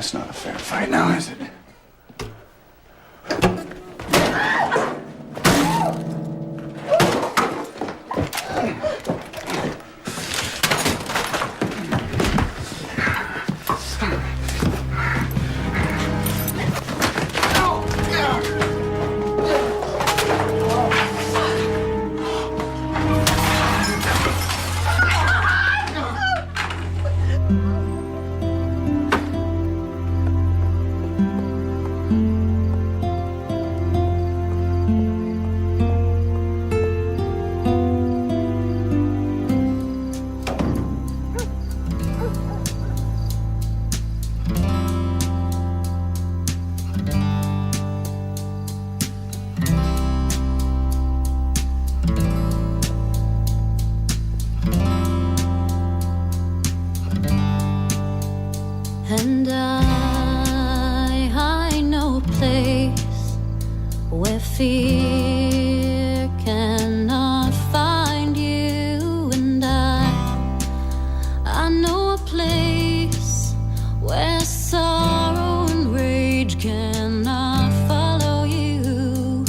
That's not a fair fight now, is it? And I know a place where fear cannot find you. And I know a place where sorrow and rage cannot follow you.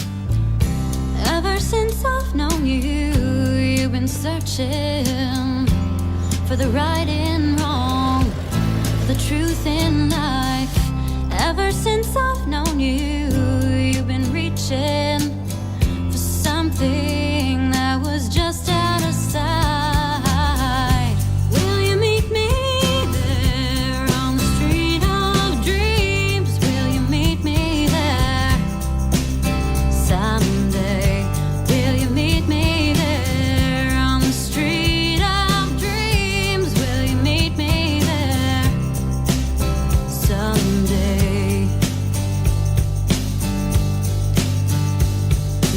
Ever since I've known you, you've been searching for the right and wrong, the truth in life. Ever since I've known you, you've been reaching for something that was just out of sight. Will you meet me there on the street of dreams? Will you meet me there someday? Will you meet me there on the street of dreams? Will you meet me there someday?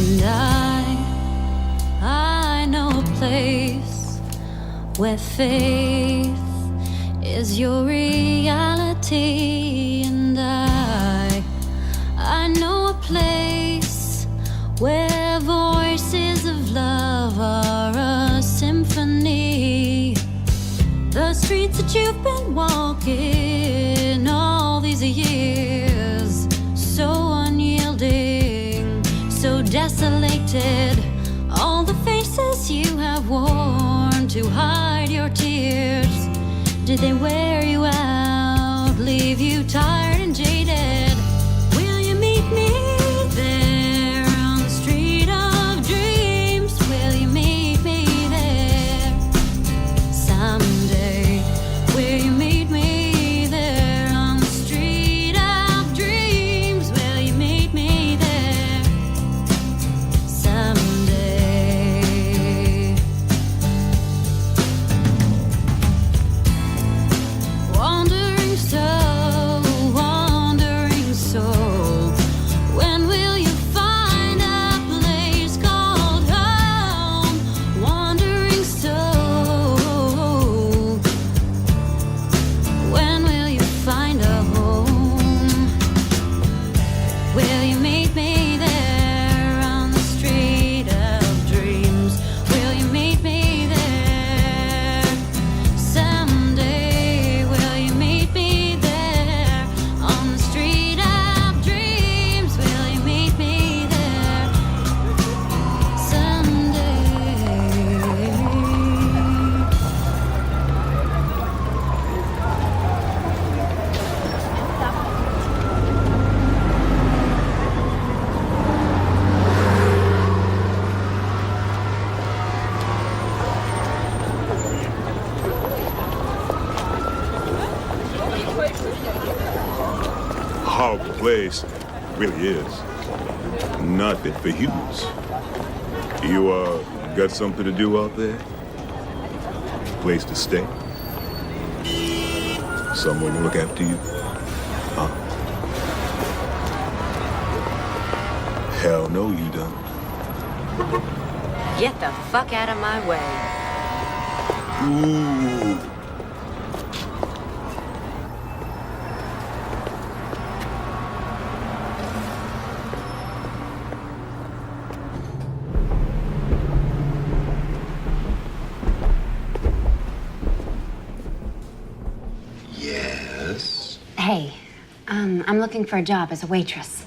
And I know a place where faith is your reality. And I know a place where voices of love are a symphony. The streets that you've been walking all these years, so unyielding, so desolated. All the faces you have worn to hide your tears, did they wear you out, leave you tired and jaded? Will you meet me there on the street of dreams? Will you meet me there someday? Will you meet me there on the street of dreams? Will you meet me there someday? Wandering soul, when will you find a place called home? Wandering soul, when will you find a home? Will you meet me there on the street of dreams? Will you meet me there someday? Will you meet me there on the street of dreams? Will you meet me there someday? Horrible place, really is. Not fit for humans. You, got something to do out there? Place to stay? Someone to look after you? Huh? Hell no, you don't. Get the fuck out of my way. Ooh. Yes. Hey, looking for a job as a waitress.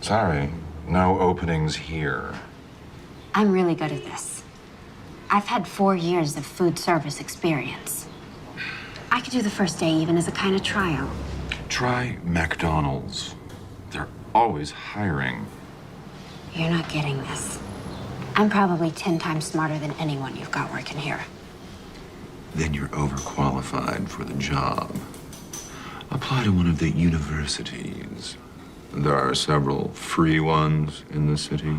Sorry, no openings here. I'm really good at this. I've had 4 years of food service experience. I could do the first day even as a kind of trial. Try McDonald's. They're always hiring. You're not getting this. I'm probably 10 times smarter than anyone you've got working here. Then you're overqualified for the job. Apply to one of the universities. There are several free ones in the city.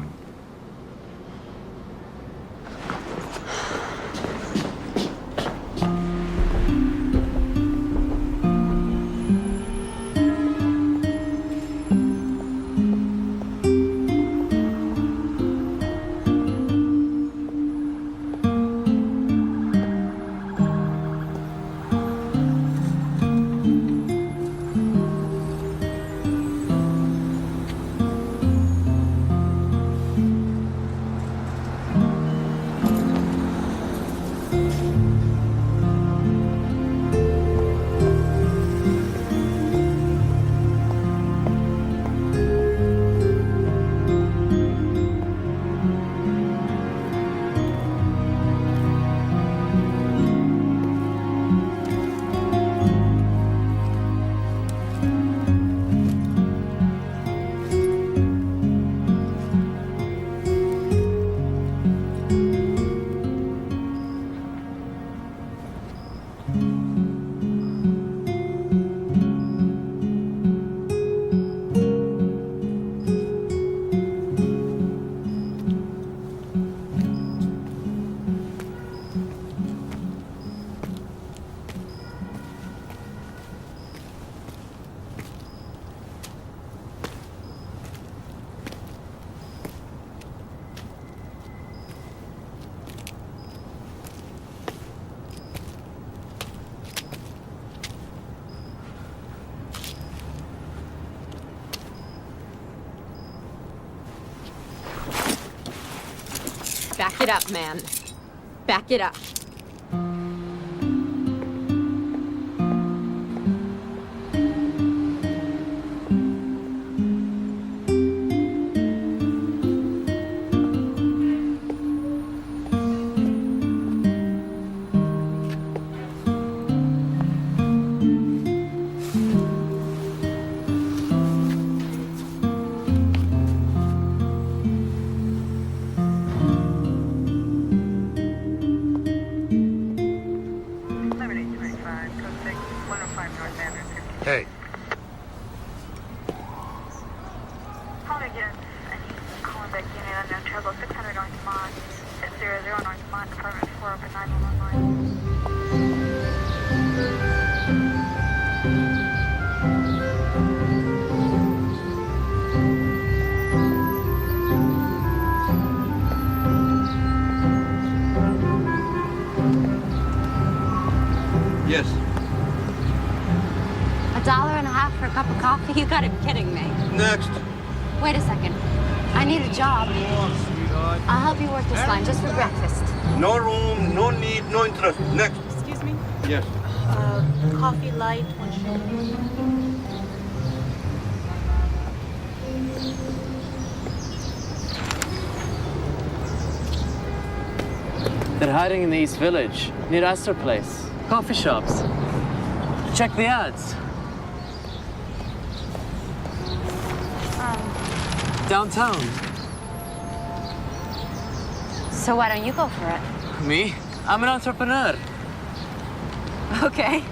Back it up, man. Back it up. Hey. Call again. I need calling back unit unknown trouble 600 North Mont. 600 North Mont, apartment 4, open 911 line. Yes. $1.50 for a cup of coffee? You gotta be kidding me. Next. Wait a second. I need a job. I'll help you work this line just for breakfast. No room, no need, no interest. Next. Excuse me? Yes. Coffee light, 1 sugar. They're hiding in the East Village, near Astor Place. Coffee shops. Check the ads. Downtown. So why don't you go for it? Me? I'm an entrepreneur. Okay.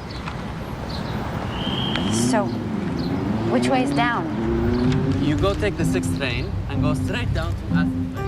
So, which way's down? You go take the 6th train and go straight down to Astor Place.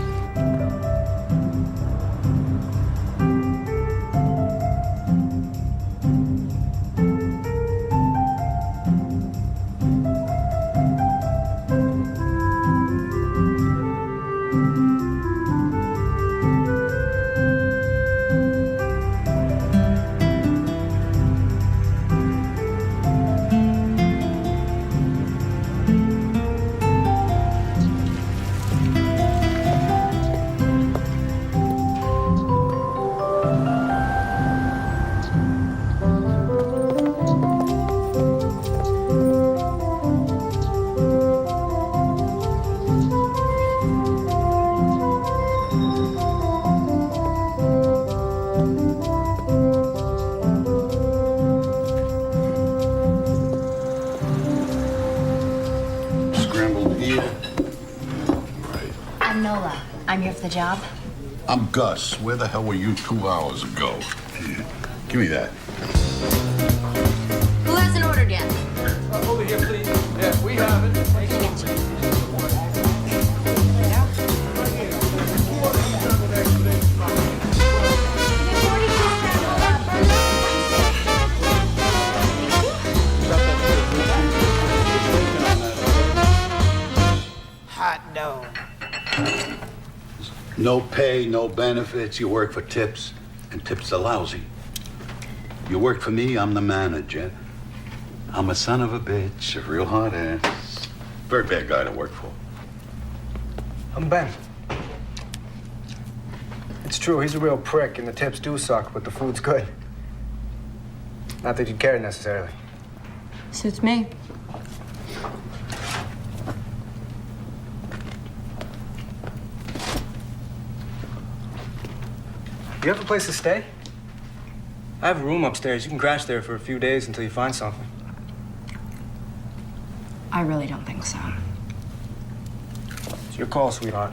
job? I'm Gus. Where the hell were you 2 hours ago? Here, give me that. Who hasn't ordered yet? Over here, please. Yeah, we have it. Hot dog. No pay, no benefits. You work for tips, and tips are lousy. You work for me, I'm the manager. I'm a son of a bitch, a real hard ass. Very bad guy to work for. I'm Ben. It's true, he's a real prick, and the tips do suck, but the food's good. Not that you'd care necessarily. Suits me. You have a place to stay? I have a room upstairs. You can crash there for a few days until you find something. I really don't think so. It's your call, sweetheart.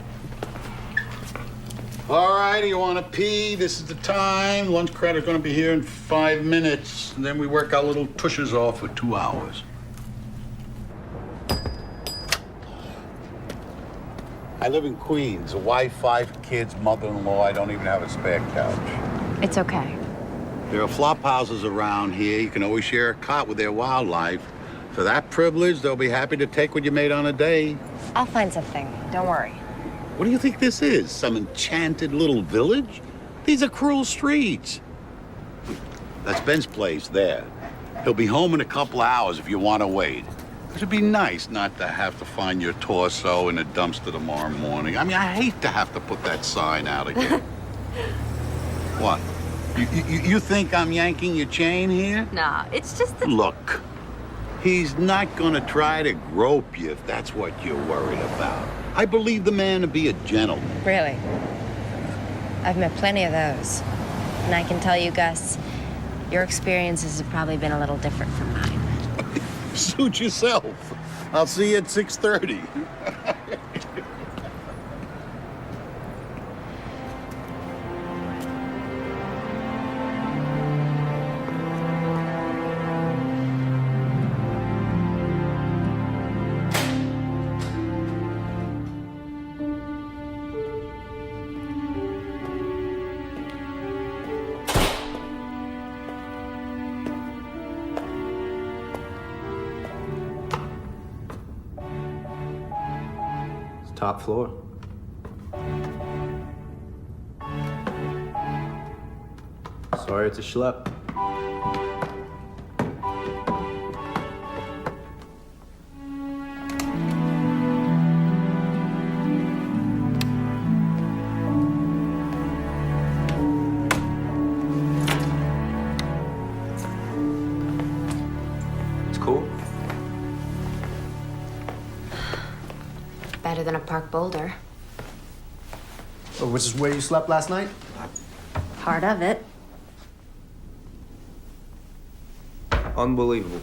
All right, you want to pee? This is the time. Lunch credit's going to be here in 5 minutes. And then we work our little tushes off for 2 hours. I live in Queens. A wife, 5 kids, mother-in-law. I don't even have a spare couch. It's okay. There are flop houses around here. You can always share a cot with their wildlife. For that privilege, they'll be happy to take what you made on a day. I'll find something. Don't worry. What do you think this is? Some enchanted little village? These are cruel streets. That's Ben's place there. He'll be home in a couple of hours if you want to wait. It'd be nice not to have to find your torso in a dumpster tomorrow morning. I mean, I hate to have to put that sign out again. What? You think I'm yanking your chain here? Nah, it's just that... Look, he's not gonna try to grope you if that's what you're worried about. I believe the man to be a gentleman. Really? I've met plenty of those. And I can tell you, Gus, your experiences have probably been a little different from mine. Suit yourself. I'll see you at 6:30. Top floor. Sorry, it's a schlep. It's cool. Better than a park boulder. Oh, which is where you slept last night? Part of it. Unbelievable.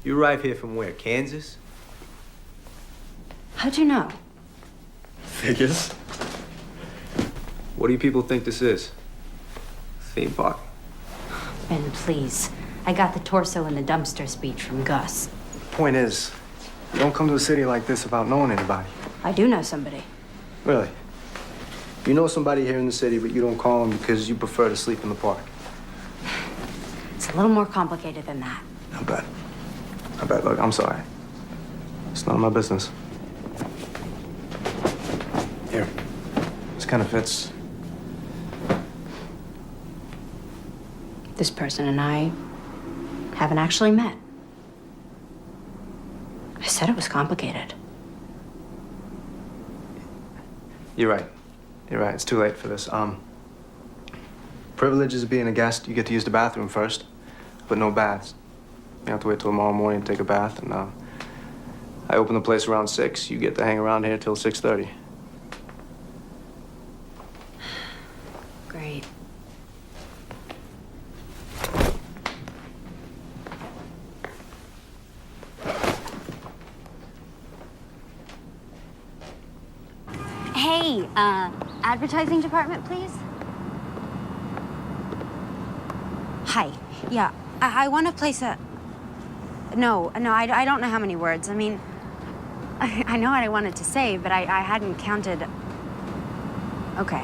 You arrived here from where? Kansas? How'd you know? Figures. What do you people think this is? Theme park. Ben, please. I got the torso in the dumpster speech from Gus. Point is, you don't come to a city like this without knowing anybody. I do know somebody. Really? You know somebody here in the city, but you don't call them because you prefer to sleep in the park. It's a little more complicated than that. I bet. I bet. Look, I'm sorry. It's none of my business. Here. This kind of fits. This person and I haven't actually met. I said it was complicated. You're right. You're right. It's too late for this. Privileges of being a guest, you get to use the bathroom first, but no baths. You have to wait till tomorrow morning to take a bath, and I open the place around 6. You get to hang around here till 6:30. Great. Hey, advertising department, please? Hi. Yeah, I want to place a... No, I don't know how many words. I mean, I know what I wanted to say, but I hadn't counted. Okay.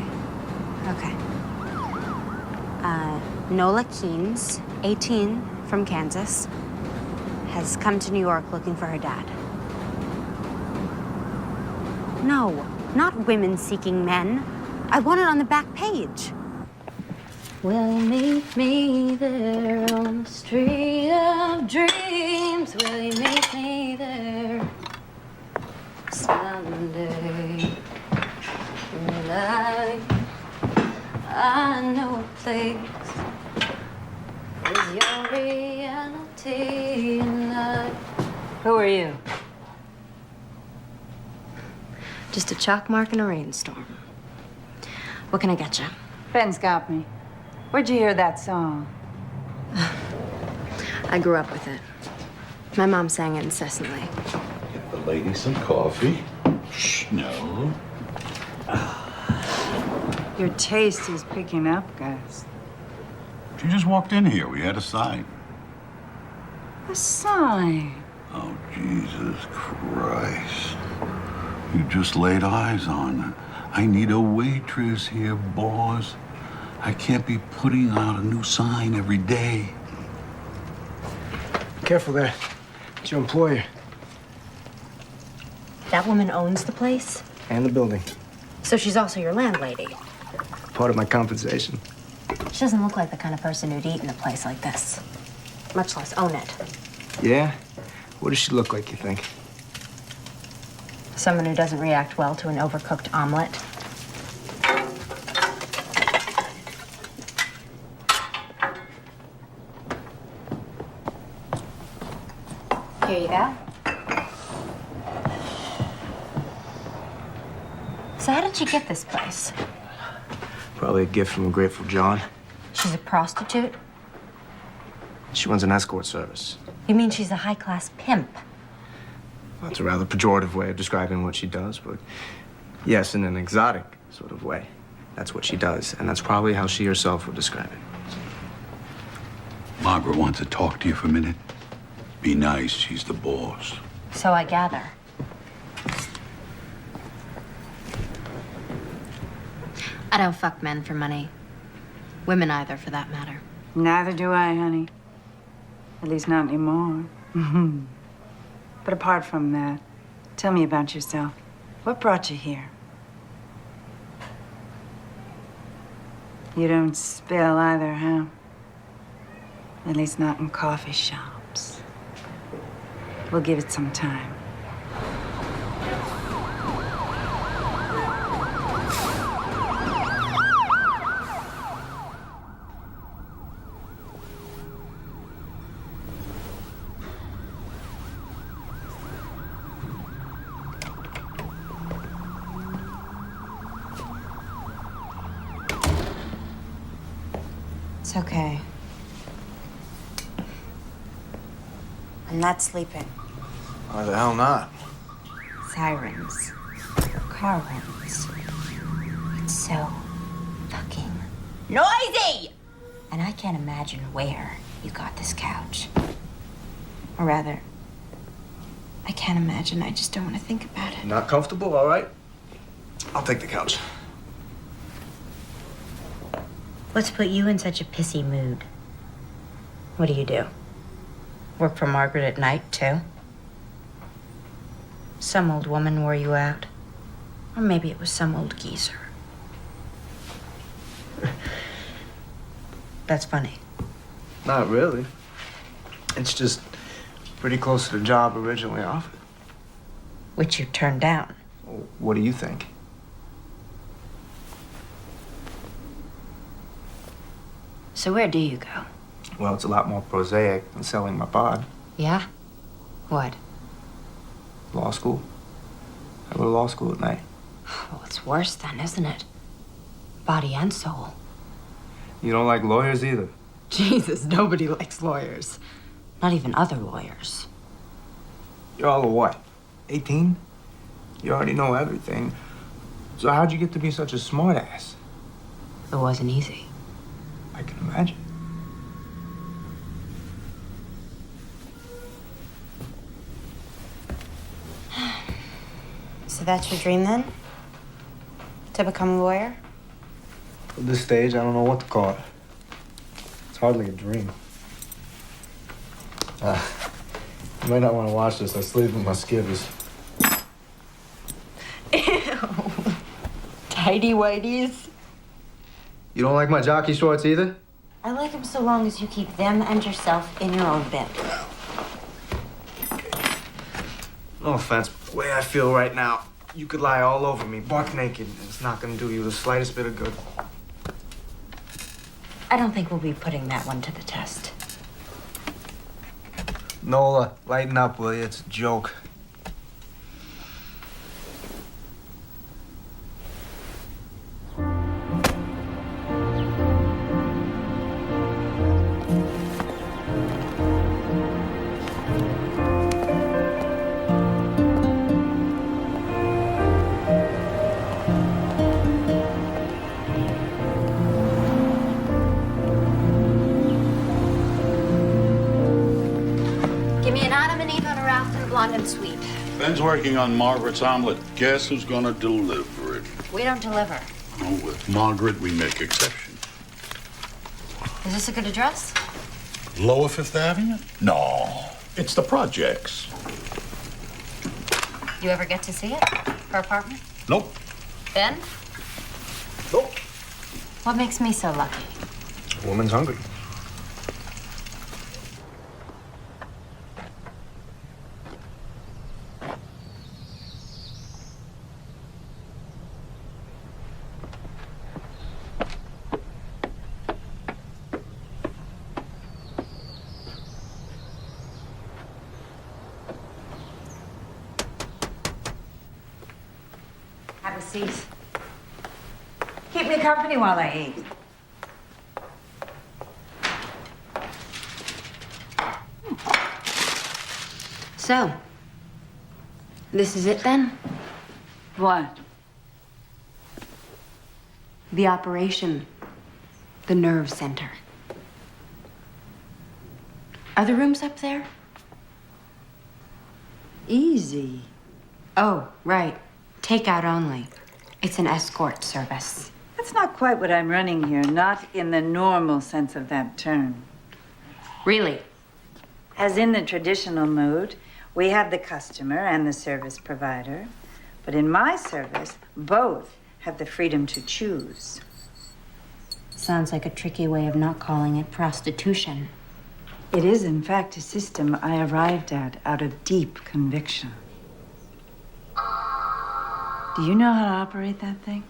Nola Keynes, 18, from Kansas, has come to New York looking for her dad. No, not women seeking men. I want it on the back page. Will you meet me there on the street of dreams? Will you meet me there someday? I know a place is your reality and Who are you? Just a chalk mark in a rainstorm. What can I get you? Ben's got me. Where'd you hear that song? I grew up with it. My mom sang it incessantly. Get the lady some coffee. Shh, no. Your taste is picking up, guys. She just walked in here. We had a sign. A sign? Oh, Jesus Christ. You just laid eyes on her. I need a waitress here, boss. I can't be putting out a new sign every day. Careful there. It's your employer. That woman owns the place? And the building. So she's also your landlady? Part of my compensation. She doesn't look like the kind of person who'd eat in a place like this, much less own it. Yeah? What does she look like, you think? Someone who doesn't react well to an overcooked omelet. Here you go. So how did she get this place? Probably a gift from a grateful John. She's a prostitute? She runs an escort service. You mean she's a high-class pimp? Well, that's a rather pejorative way of describing what she does, but yes, in an exotic sort of way. That's what she does, and that's probably how she herself would describe it. Margaret wants to talk to you for a minute. Be nice, she's the boss. So I gather. I don't fuck men for money. Women either, for that matter. Neither do I, honey. At least not anymore. But apart from that, tell me about yourself. What brought you here? You don't spill either, huh? At least not in coffee shops. We'll give it some time. It's okay. I'm not sleeping. Why the hell not? Sirens. Car runs. It's so fucking noisy! And I can't imagine where you got this couch. Or rather, I can't imagine. I just don't want to think about it. Not comfortable? All right. I'll take the couch. What's put you in such a pissy mood? What do? Work for Margaret at night, too? Some old woman wore you out. Or maybe it was some old geezer. That's funny. Not really. It's just pretty close to the job originally offered. Which you turned down. What do you think? So where do you go? Well, it's a lot more prosaic than selling my pod. Yeah? What? Law school. I go to law school at night. Well, it's worse then, isn't it? Body and soul. You don't like lawyers either? Jesus, nobody likes lawyers. Not even other lawyers. You're all of what? 18? You already know everything. So how'd you get to be such a smartass? It wasn't easy. I can imagine. So that's your dream then? To become a lawyer? At this stage, I don't know what to call it. It's hardly a dream. You might not want to watch this. I sleep with my skivvies. Ew. Tidy whities. You don't like my jockey shorts either? I like them so long as you keep them and yourself in your own bed. No offense, but the way I feel right now, you could lie all over me, buck naked, and it's not gonna do you the slightest bit of good. I don't think we'll be putting that one to the test. NOLA, lighten up, will you? It's a joke. Give me an Adam and Eve on a raft and a blonde and sweet. Ben's working on Margaret's omelet. Guess who's gonna deliver it? We don't deliver. Oh, with Margaret, we make exceptions. Is this a good address? Lower Fifth Avenue? No, it's the projects. You ever get to see it? Her apartment? Nope. Ben? Nope. What makes me so lucky? A woman's hungry. Have a seat. Keep me company while I eat. So, this is it then? What? The operation. The nerve center. Are the rooms up there? Easy. Oh, right. Takeout only. It's an escort service. That's not quite what I'm running here, not in the normal sense of that term. Really? As in the traditional mode, we have the customer and the service provider. But in my service, both have the freedom to choose. Sounds like a tricky way of not calling it prostitution. It is, in fact, a system I arrived at out of deep conviction. Do you know how to operate that thing?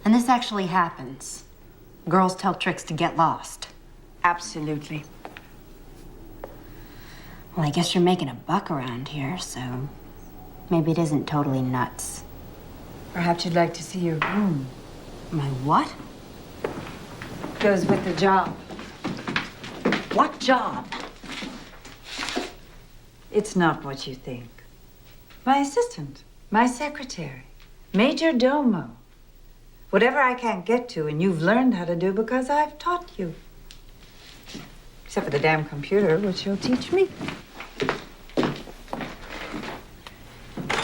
And this actually happens. Girls tell tricks to get lost. Absolutely. Well, I guess you're making a buck around here, so maybe it isn't totally nuts. Perhaps you'd like to see your room. My what? Goes with the job. What job? It's not what you think. My assistant, my secretary, major domo. Whatever I can't get to and you've learned how to do because I've taught you. Except for the damn computer, which you'll teach me.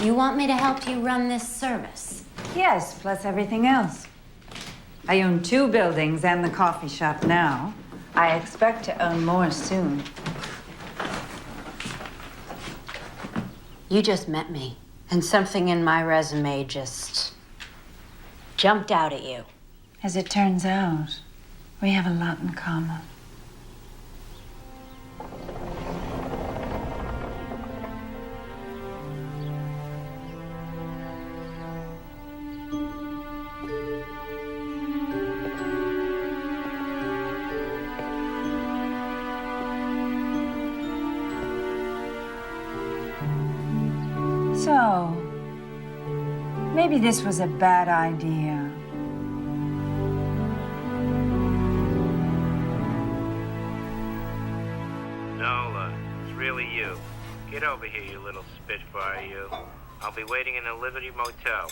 You want me to help you run this service? Yes, plus everything else. I own 2 buildings and the coffee shop now. I expect to own more soon. You just met me, and something in my resume just jumped out at you. As it turns out, we have a lot in common. So, maybe this was a bad idea. NOLA, it's really you. Get over here, you little spitfire, you. I'll be waiting in the Liberty Motel.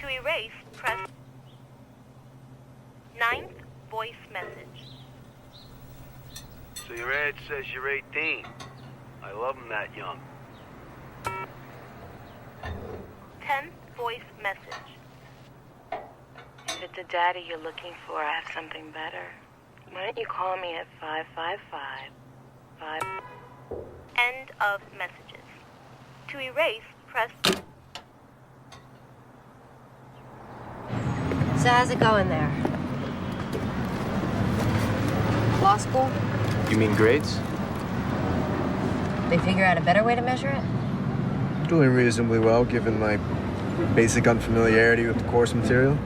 To erase, press 9th voice message. So your ad says you're 18. I love them that young. 10th voice message. If it's a daddy you're looking for, I have something better. Why don't you call me at 555-5... End of messages. To erase, press... So how's it going there? Law school? You mean grades? They figure out a better way to measure it? Doing reasonably well, given my basic unfamiliarity with the course material.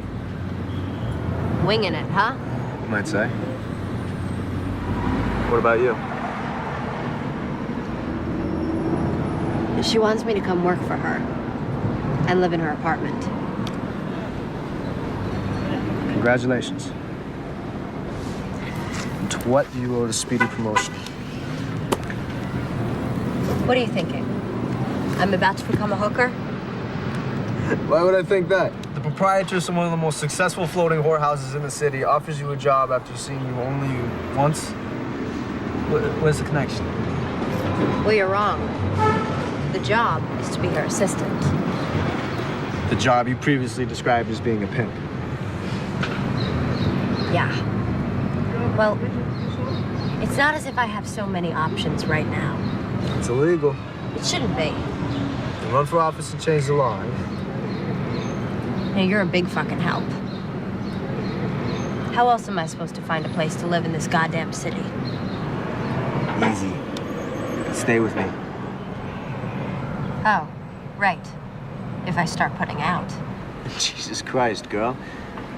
Winging it, huh? You might say. What about you? She wants me to come work for her and live in her apartment. Congratulations. And to what do you owe the speedy promotion? What are you thinking? I'm about to become a hooker? Why would I think that? The proprietress of one of the most successful floating whorehouses in the city offers you a job after seeing you only once? Where's the connection? Well, you're wrong. The job is to be her assistant. The job you previously described as being a pimp. Yeah. Well, it's not as if I have so many options right now. It's illegal. It shouldn't be. You run for office and change the law, eh? Now, you're a big fucking help. How else am I supposed to find a place to live in this goddamn city? Easy. Stay with me. Oh, right. If I start putting out. Jesus Christ, girl.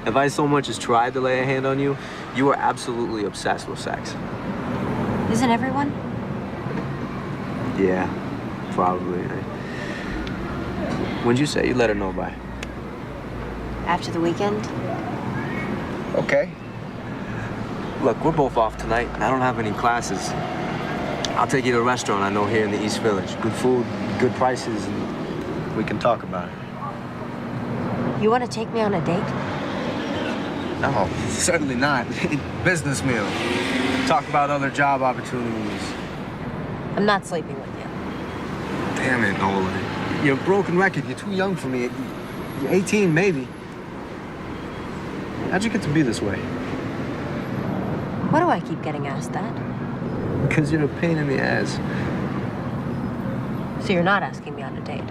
If I so much as tried to lay a hand on you, you are absolutely obsessed with sex. Isn't everyone? Yeah, probably. When'd you say you let her know by? After the weekend? Okay. Look, we're both off tonight, and I don't have any classes. I'll take you to a restaurant I know here in the East Village. Good food, good prices, and we can talk about it. You want to take me on a date? No, certainly not. Business meal. Talk about other job opportunities. I'm not sleeping with you. Damn it, Nola. You're a broken record. You're too young for me. You're 18, maybe. How'd you get to be this way? Why do I keep getting asked that? Because you're a pain in the ass. So you're not asking me on a date?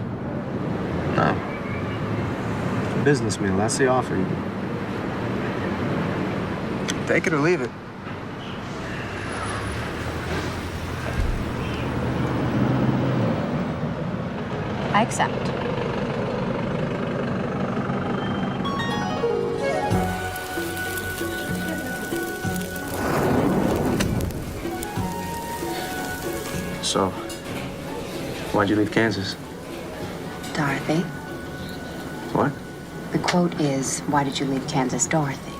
No. Business meal, that's the offer. Take it or leave it. I accept. So, why'd you leave Kansas? Dorothy. What? The quote is, why did you leave Kansas, Dorothy?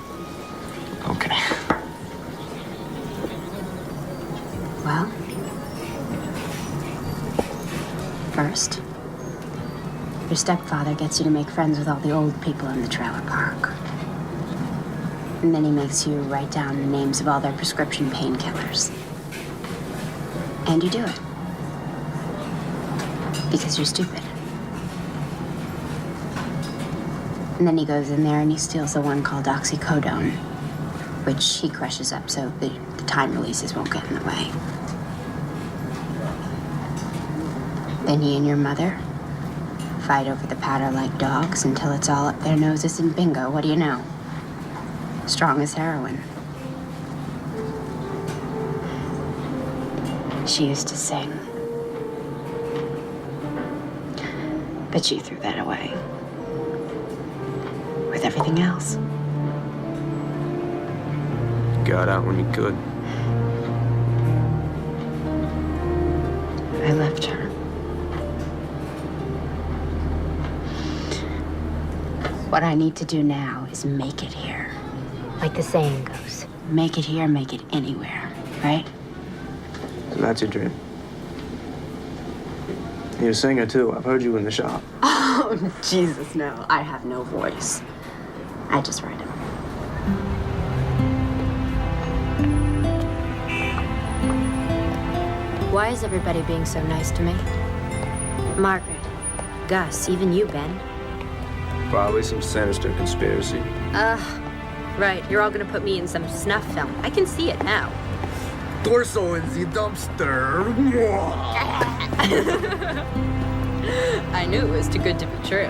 Okay. Well, first, your stepfather gets you to make friends with all the old people in the trailer park. And then he makes you write down the names of all their prescription painkillers. And you do it. Because you're stupid. And then he goes in there and he steals the one called oxycodone, which he crushes up so the time releases won't get in the way. Then he and your mother fight over the powder like dogs until it's all up their noses, and bingo, what do you know? Strong as heroin. She used to sing. But she threw that away. With everything else. Got out when you could. I left her. What I need to do now is make it here. Like the saying goes, make it here, make it anywhere, right? So that's your dream. You're a singer, too. I've heard you in the shop. Oh, Jesus, no. I have no voice. I just write them. Why is everybody being so nice to me? Margaret, Gus, even you, Ben. Probably some sinister conspiracy. Right. You're all gonna put me in some snuff film. I can see it now. Torso in the dumpster. I knew it was too good to be true.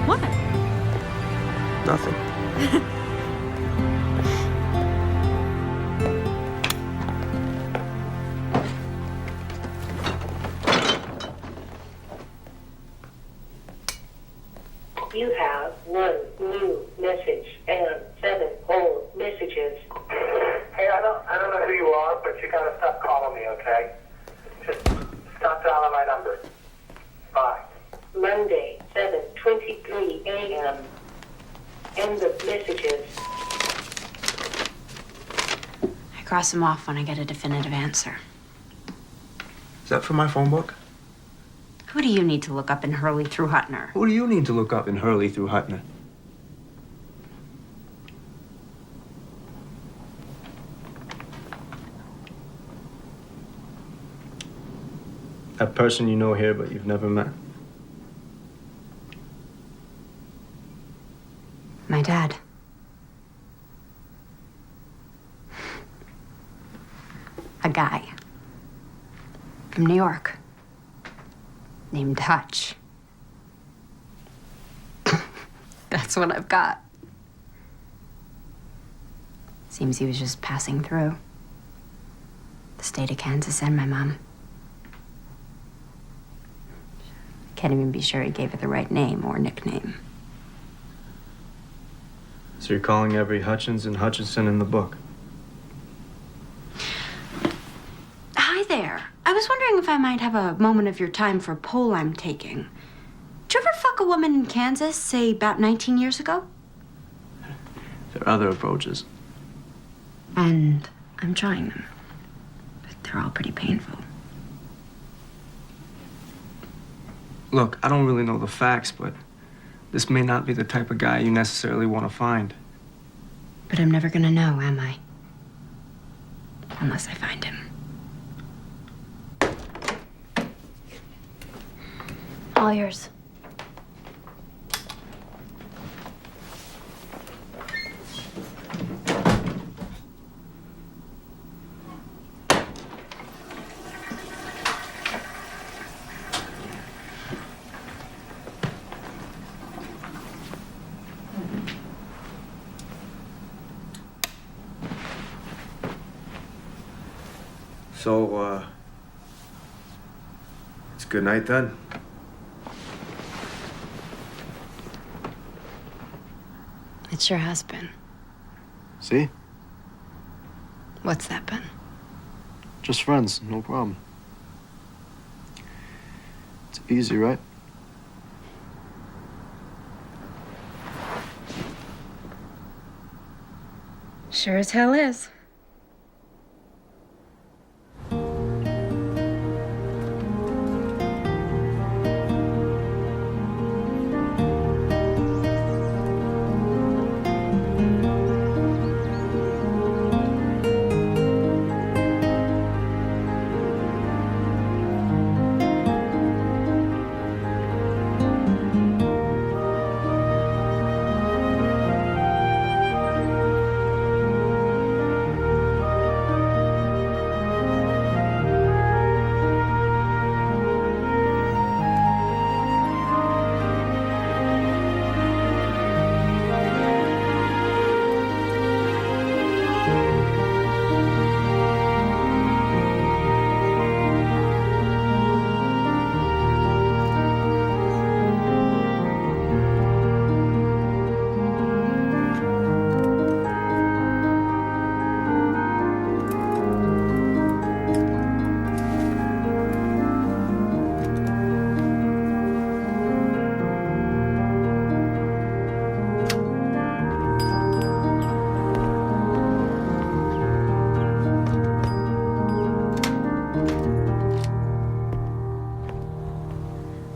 What? Nothing. You have 1 new message and 7 old messages. Hey, I don't know who you are, but you gotta stop calling me, okay? Just stop dialing my number. Bye. Monday, 7:23 a.m. End of messages. I cross them off when I get a definitive answer. Is that from my phone book? Who do you need to look up in Hurley through Hutner? Who do you need to look up in Hurley through Hutner? That person you know here, but you've never met. My dad. A guy. From New York. Named Hutch. That's what I've got. Seems he was just passing through. The state of Kansas and my mom. Can't even be sure he gave her the right name or nickname. So you're calling every Hutchins and Hutchinson in the book? Hi there. I was wondering if I might have a moment of your time for a poll I'm taking. Did you ever fuck a woman in Kansas, say about 19 years ago? There are other approaches. And I'm trying them. But they're all pretty painful. Look, I don't really know the facts, but this may not be the type of guy you necessarily want to find. But I'm never gonna know, am I? Unless I find him. All yours. So, it's good night then. It sure has been. See? What's that been? Just friends, no problem. It's easy, right? Sure as hell is.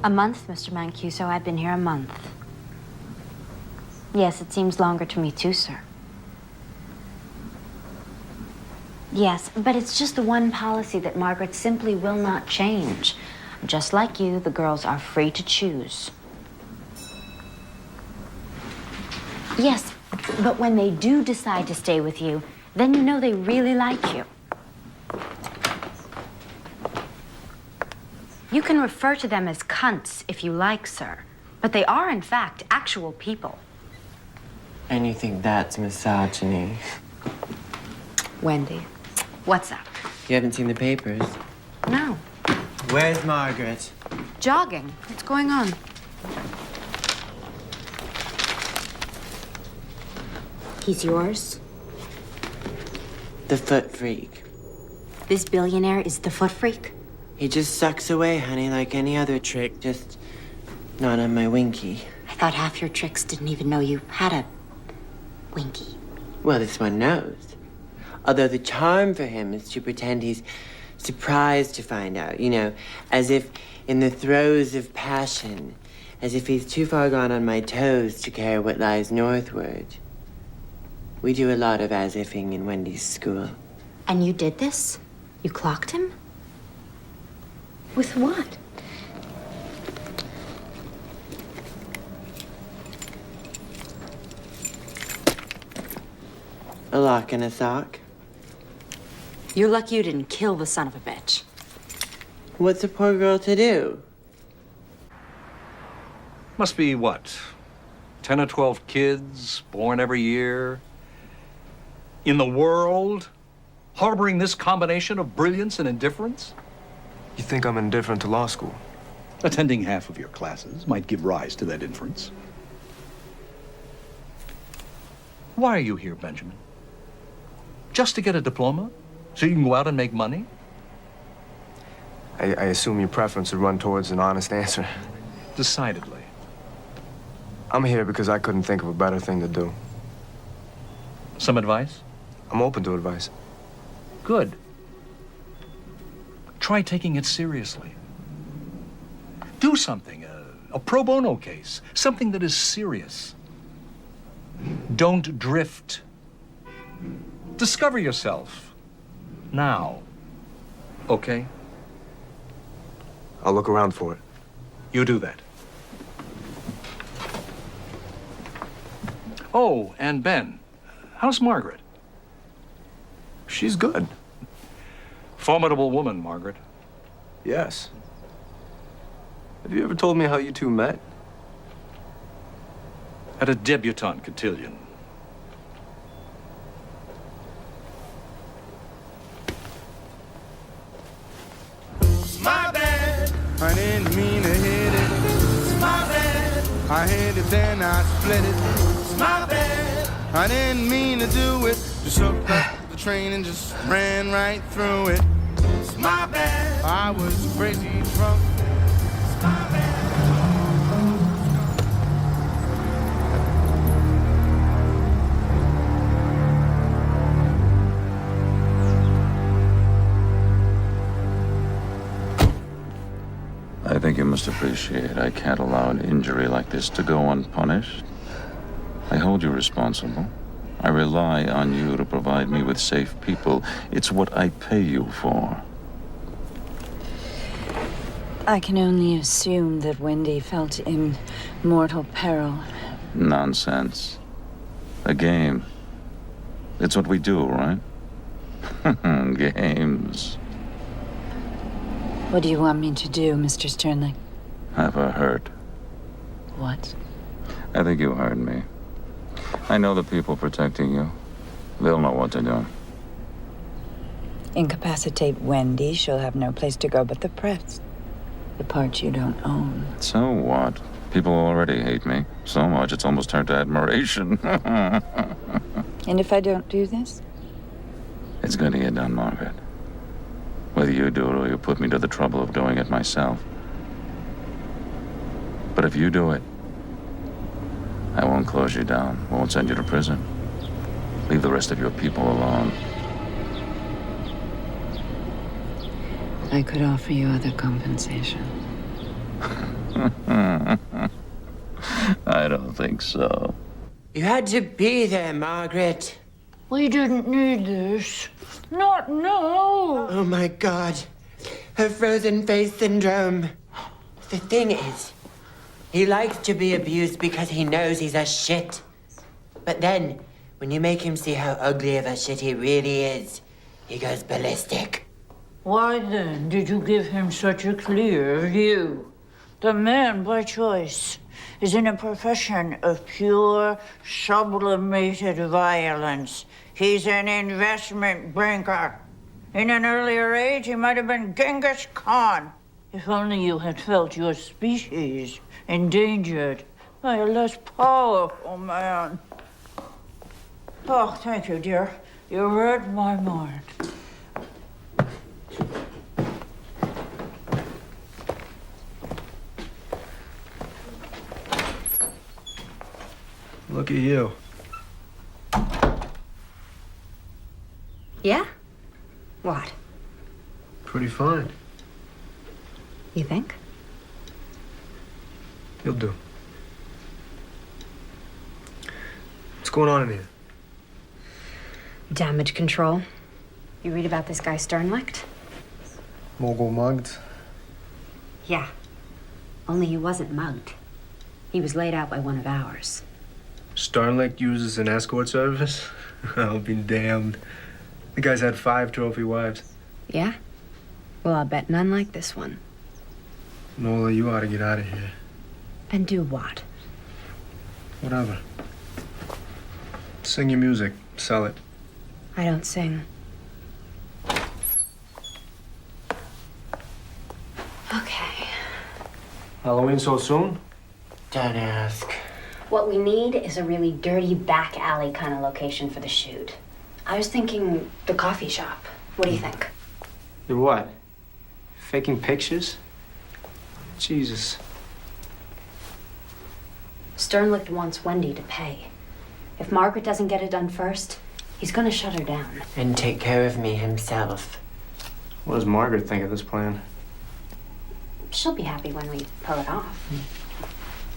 A month, Mr. Mancuso. I've been here a month. Yes, it seems longer to me too, sir. Yes, but it's just the one policy that Margaret simply will not change. Just like you, the girls are free to choose. Yes, but when they do decide to stay with you, then you know they really like you. You can refer to them as cunts if you like, sir, but they are, in fact, actual people. And you think that's misogyny? Wendy, what's up? You haven't seen the papers? No. Where's Margaret? Jogging. What's going on? He's yours? The foot freak. This billionaire is the foot freak? He just sucks away, honey, like any other trick, just not on my winky. I thought half your tricks didn't even know you had a winky. Well, this one knows. Although the charm for him is to pretend he's surprised to find out, you know, as if in the throes of passion, as if he's too far gone on my toes to care what lies northward. We do a lot of as-ifing in Wendy's school. And you did this? You clocked him? With what? A lock and a sock. You're lucky you didn't kill the son of a bitch. What's a poor girl to do? Must be, what, 10 or 12 kids born every year in the world harboring this combination of brilliance and indifference? You think I'm indifferent to law school? Attending half of your classes might give rise to that inference. Why are you here, Benjamin? Just to get a diploma? So you can go out and make money? I assume your preference would run towards an honest answer. Decidedly. I'm here because I couldn't think of a better thing to do. Some advice? I'm open to advice. Good. Try taking it seriously. Do something, a pro bono case, something that is serious. Don't drift. Discover yourself. Now. Okay? I'll look around for it. You do that. Oh, and Ben, how's Margaret? She's good. Formidable woman, Margaret. Yes. Have you ever told me how you two met? At a debutante cotillion. It's my bad. I didn't mean to hit it. It's my bad. I hit it, then I split it. It's my bad. I didn't mean to do it. Just hooked up the train and just ran right through it. It's my bad. I was crazy drunk. It's my bad. I think you must appreciate I can't allow an injury like this to go unpunished. I hold you responsible. I rely on you to provide me with safe people. It's what I pay you for. I can only assume that Wendy felt in mortal peril. Nonsense. A game. It's what we do, right? Games. What do you want me to do, Mr. Sternling? Have her hurt. What? I think you heard me. I know the people protecting you. They'll know what to do. Incapacitate Wendy, she'll have no place to go but the press. The part you don't own. So what? People already hate me. So much it's almost turned to admiration. And if I don't do this? It's gonna get done, Margaret. Whether you do it or you put me to the trouble of doing it myself. But if you do it, I won't close you down, won't send you to prison. Leave the rest of your people alone. I could offer you other compensation. think so. You had to be there, Margaret. We didn't need this. Not now. Oh my God. Her frozen face syndrome. The thing is, he likes to be abused because he knows he's a shit. But then, when you make him see how ugly of a shit he really is, he goes ballistic. Why then did you give him such a clear view? The man, by choice, is in a profession of pure, sublimated violence. He's an investment banker. In an earlier age, he might have been Genghis Khan. If only you had felt your species endangered by a less powerful man. Oh, thank you, dear. You read my mind. Look at you. Yeah? What? Pretty fine. You think? You'll do. What's going on in here? Damage control. You read about this guy Sternlicht? Mogul mugged? Yeah. Only he wasn't mugged. He was laid out by one of ours. Sternlicht uses an escort service? I'll be damned. The guy's had 5 trophy wives. Yeah? Well, I'll bet none like this one. Nola, you ought to get out of here. And do what? Whatever. Sing your music. Sell it. I don't sing. Okay. Halloween so soon? Don't ask. What we need is a really dirty back alley kind of location for the shoot. I was thinking the coffee shop. What do you think? You're what? Faking pictures? Jesus. Sternlicht wants Wendy to pay. If Margaret doesn't get it done first, he's gonna shut her down. And take care of me himself. What does Margaret think of this plan? She'll be happy when we pull it off.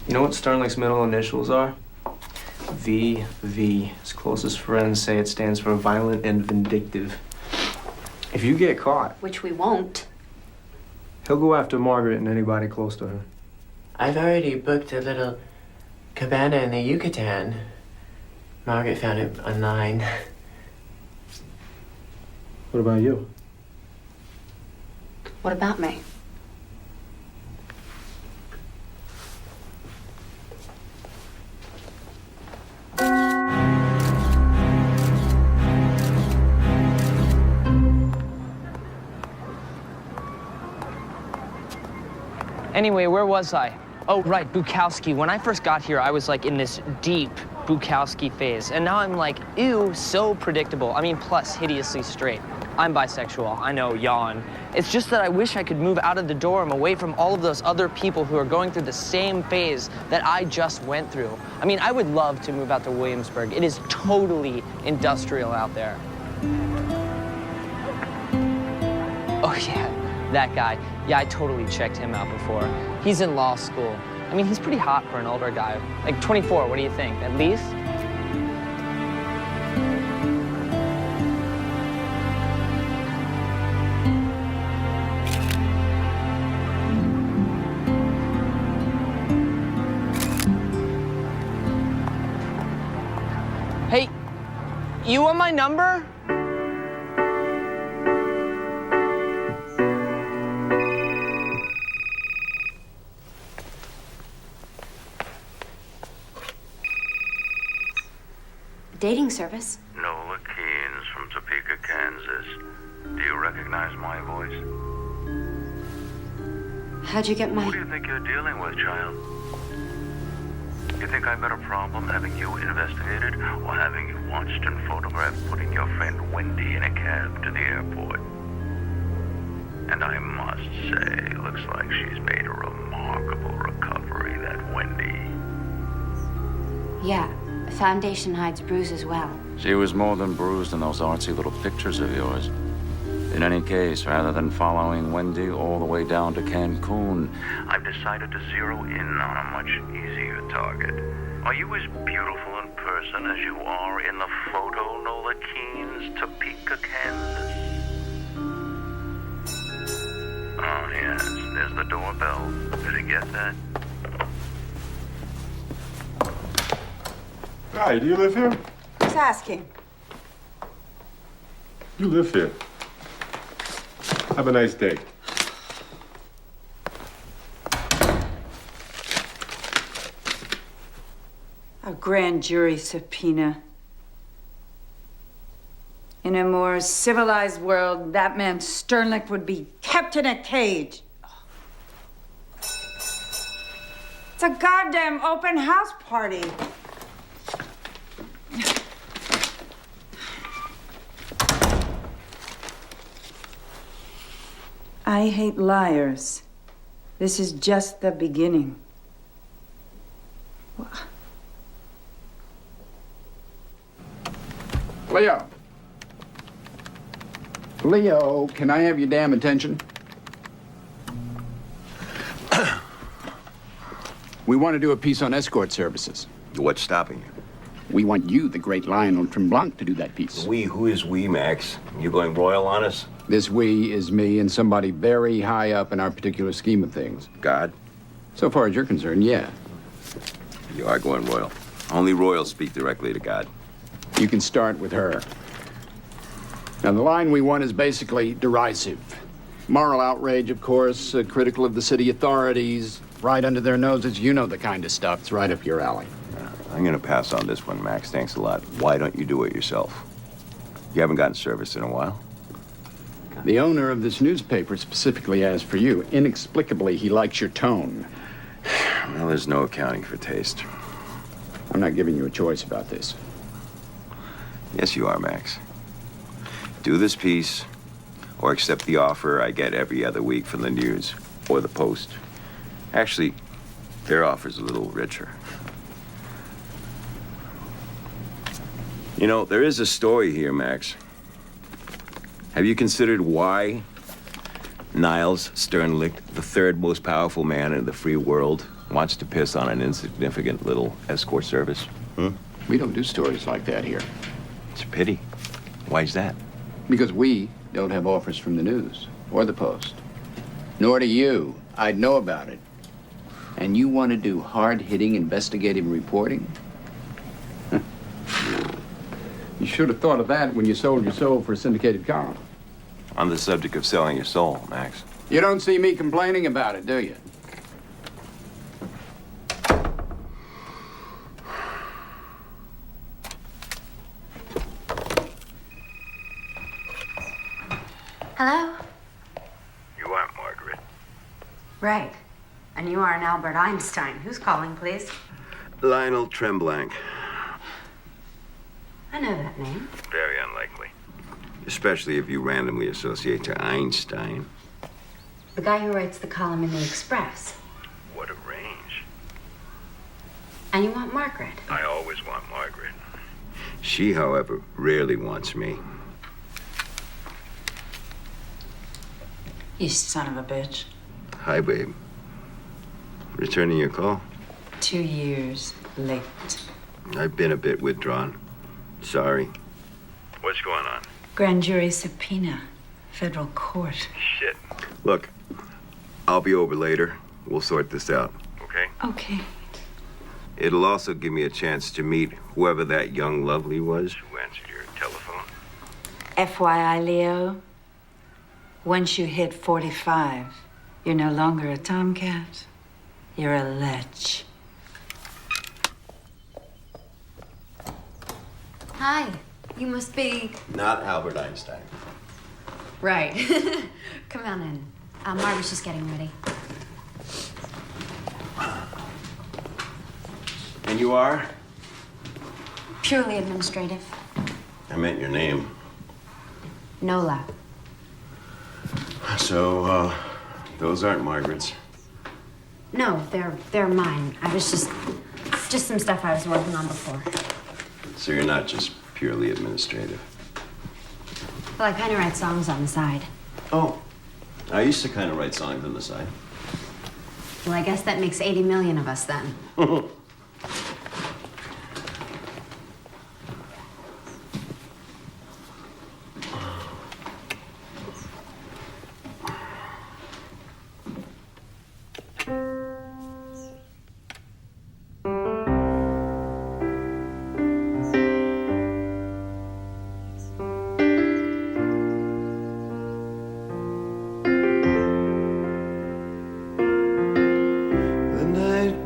You know what Sternlicht's middle initials are? VV. His closest friends say it stands for violent and vindictive. If you get caught, Which we won't. he'll go after Margaret and anybody close to her. I've already booked a little cabana in the Yucatan. Margaret found it online. What about you? What about me? Anyway, where was I? Oh, right, Bukowski. When I first got here, I was like in this deep Bukowski phase. And now I'm like, ew, so predictable. I mean, plus hideously straight. I'm bisexual, I know, yawn. It's just that I wish I could move out of the dorm, away from all of those other people who are going through the same phase that I just went through. I mean, I would love to move out to Williamsburg. It is totally industrial out there. Oh yeah, that guy. Yeah, I totally checked him out before. He's in law school. I mean, he's pretty hot for an older guy. Like 24, what do you think? At least? Hey, you want my number? Dating service. NOLA Keynes from Topeka, Kansas. Do you recognize my voice? How'd you get my... Who do you think you're dealing with, child? You think I've got a problem having you investigated or having you watched and photographed putting your friend Wendy in a cab to the airport? And I must say, looks like she's made a remarkable recovery, that Wendy. Yeah, foundation hides bruises well. She was more than bruised in those artsy little pictures of yours. In any case, rather than following Wendy all the way down to Cancun, I've decided to zero in on a much easier target. Are you as beautiful in person as you are in the photo, Nola Keene's Topeka, Kansas? Oh, yes, there's the doorbell. Did you get that? Hi, do you live here? Who's asking? You live here. Have a nice day. A grand jury subpoena. In a more civilized world, that man Sternlicht would be kept in a cage. It's a goddamn open house party. I hate liars. This is just the beginning. Leo. Leo, can I have your damn attention? We want to do a piece on escort services. What's stopping you? We want you, the great Lionel Tremblant, to do that piece. We? Who is we, Max? You going royal on us? This we is me and somebody very high up in our particular scheme of things. God? So far as you're concerned, yeah. You are going royal. Only royals speak directly to God. You can start with her. Now, the line we want is basically derisive. Moral outrage, of course, critical of the city authorities, right under their noses. You know the kind of stuff. It's right up your alley. I'm gonna pass on this one, Max. Thanks a lot. Why don't you do it yourself? You haven't gotten service in a while. The owner of this newspaper specifically asked for you. Inexplicably, he likes your tone. Well, there's no accounting for taste. I'm not giving you a choice about this. Yes, you are, Max. Do this piece, or accept the offer I get every other week from the News or the Post. Actually, their offer's a little richer. You know, there is a story here, Max. Have you considered why Niles Sternlicht, the third most powerful man in the free world, wants to piss on an insignificant little escort service? We don't do stories like that here. It's a pity. Why's that? Because we don't have offers from the News or the Post. Nor do you. I'd know about it. And you want to do hard-hitting investigative reporting? You should have thought of that when you sold your soul for a syndicated column. On the subject of selling your soul, Max. You don't see me complaining about it, do you? Hello? You aren't Margaret. Right. And you are an Albert Einstein. Who's calling, please? Lionel Tremblant. I know that name. Very unlikely. Especially if you randomly associate to Einstein. The guy who writes the column in the Express. What a range. And you want Margaret? I always want Margaret. She, however, rarely wants me. You son of a bitch. Hi, babe. Returning your call? 2 years late. I've been a bit withdrawn. Sorry. What's going on? Grand jury subpoena. Federal court. Shit. Look, I'll be over later. We'll sort this out. Okay? Okay. It'll also give me a chance to meet whoever that young lovely was. Who answered your telephone? FYI, Leo, once you hit 45, you're no longer a tomcat. You're a lech. Hi. You must be... Not Albert Einstein. Right. Come on in. Margaret's just getting ready. And you are? Purely administrative. I meant your name. NOLA. So, those aren't Margaret's. No, they're mine. I was just some stuff I was working on before. So you're not just purely administrative. Well, I kind of write songs on the side. Oh, I used to kind of write songs on the side. Well, I guess that makes 80 million of us then.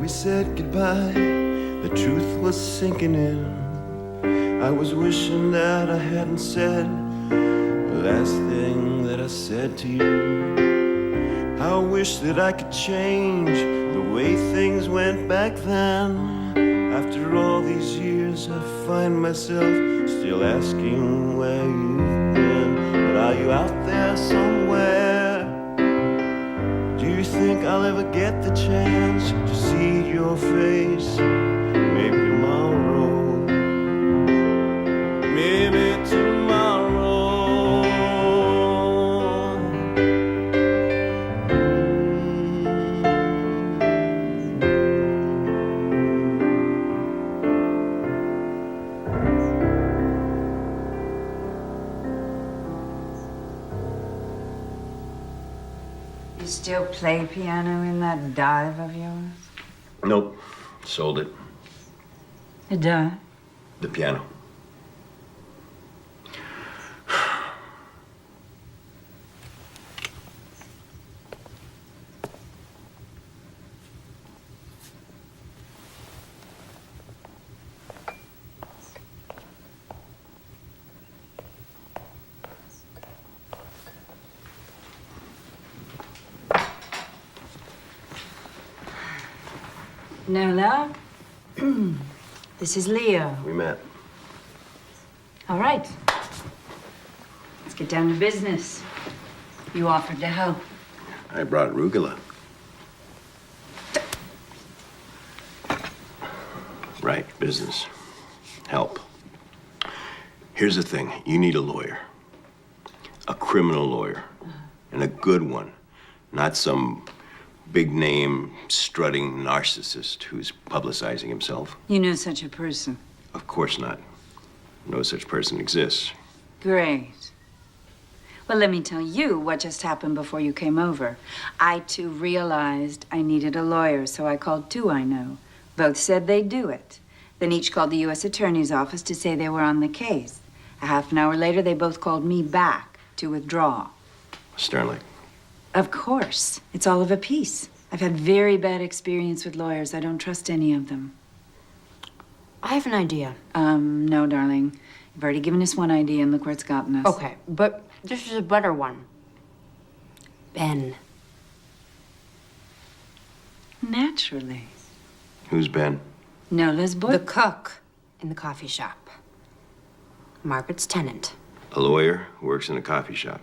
Said goodbye, the truth was sinking in. I was wishing that I hadn't said the last thing that I said to you. I wish that I could change the way things went back then. After all these years, I find myself still asking where you've been. But are you out there somewhere? Do you think I'll ever get the chance to see your face? Maybe tomorrow. Maybe tomorrow. You still play piano in that dive of yours? Nope. Sold it. The dive? The piano. Nola, this is Leo. We met. All right. Let's get down to business. You offered to help. I brought arugula. Right, business. Help. Here's the thing. You need a lawyer. A criminal lawyer. And a good one. Not some big-name, strutting narcissist who's publicizing himself. You know such a person. Of course not. No such person exists. Great. Well, let me tell you what just happened before you came over. I, too, realized I needed a lawyer, so I called two I know. Both said they'd do it. Then each called the U.S. Attorney's office to say they were on the case. A half an hour later, they both called me back to withdraw. Sternly. Of course. It's all of a piece. I've had very bad experience with lawyers. I don't trust any of them. I have an idea. No, darling. You've already given us one idea and look where it's gotten us. Okay, but this is a better one. Ben. Naturally. Who's Ben? Nola's boy. The cook in the coffee shop. Margaret's tenant. A lawyer who works in a coffee shop.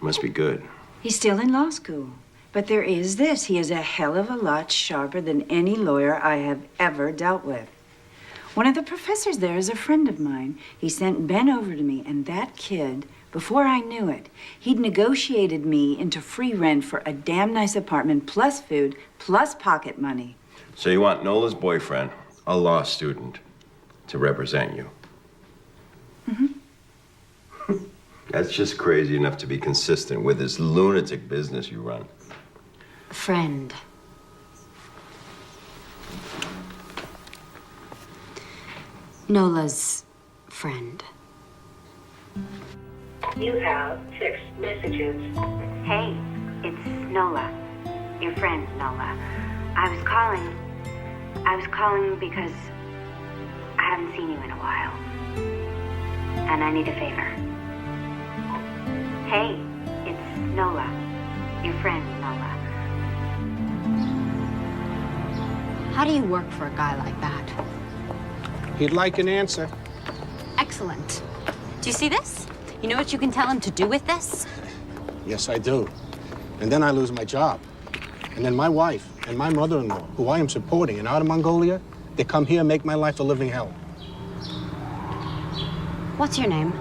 Must be good. He's still in law school. But there is this. He is a hell of a lot sharper than any lawyer I have ever dealt with. One of the professors there is a friend of mine. He sent Ben over to me, and that kid, before I knew it, he'd negotiated me into free rent for a damn nice apartment, plus food, plus pocket money. So you want Nola's boyfriend, a law student, to represent you? Mm-hmm. That's just crazy enough to be consistent with this lunatic business you run. Friend. Nola's friend. You have 6 messages. Hey, it's Nola. Your friend, Nola. I was calling because I haven't seen you in a while. And I need a favor. Hey, it's Nola. Your friend, Nola. How do you work for a guy like that? He'd like an answer. Excellent. Do you see this? You know what you can tell him to do with this? Yes, I do. And then I lose my job. And then my wife and my mother-in-law, who I am supporting in Outer Mongolia, they come here and make my life a living hell. What's your name?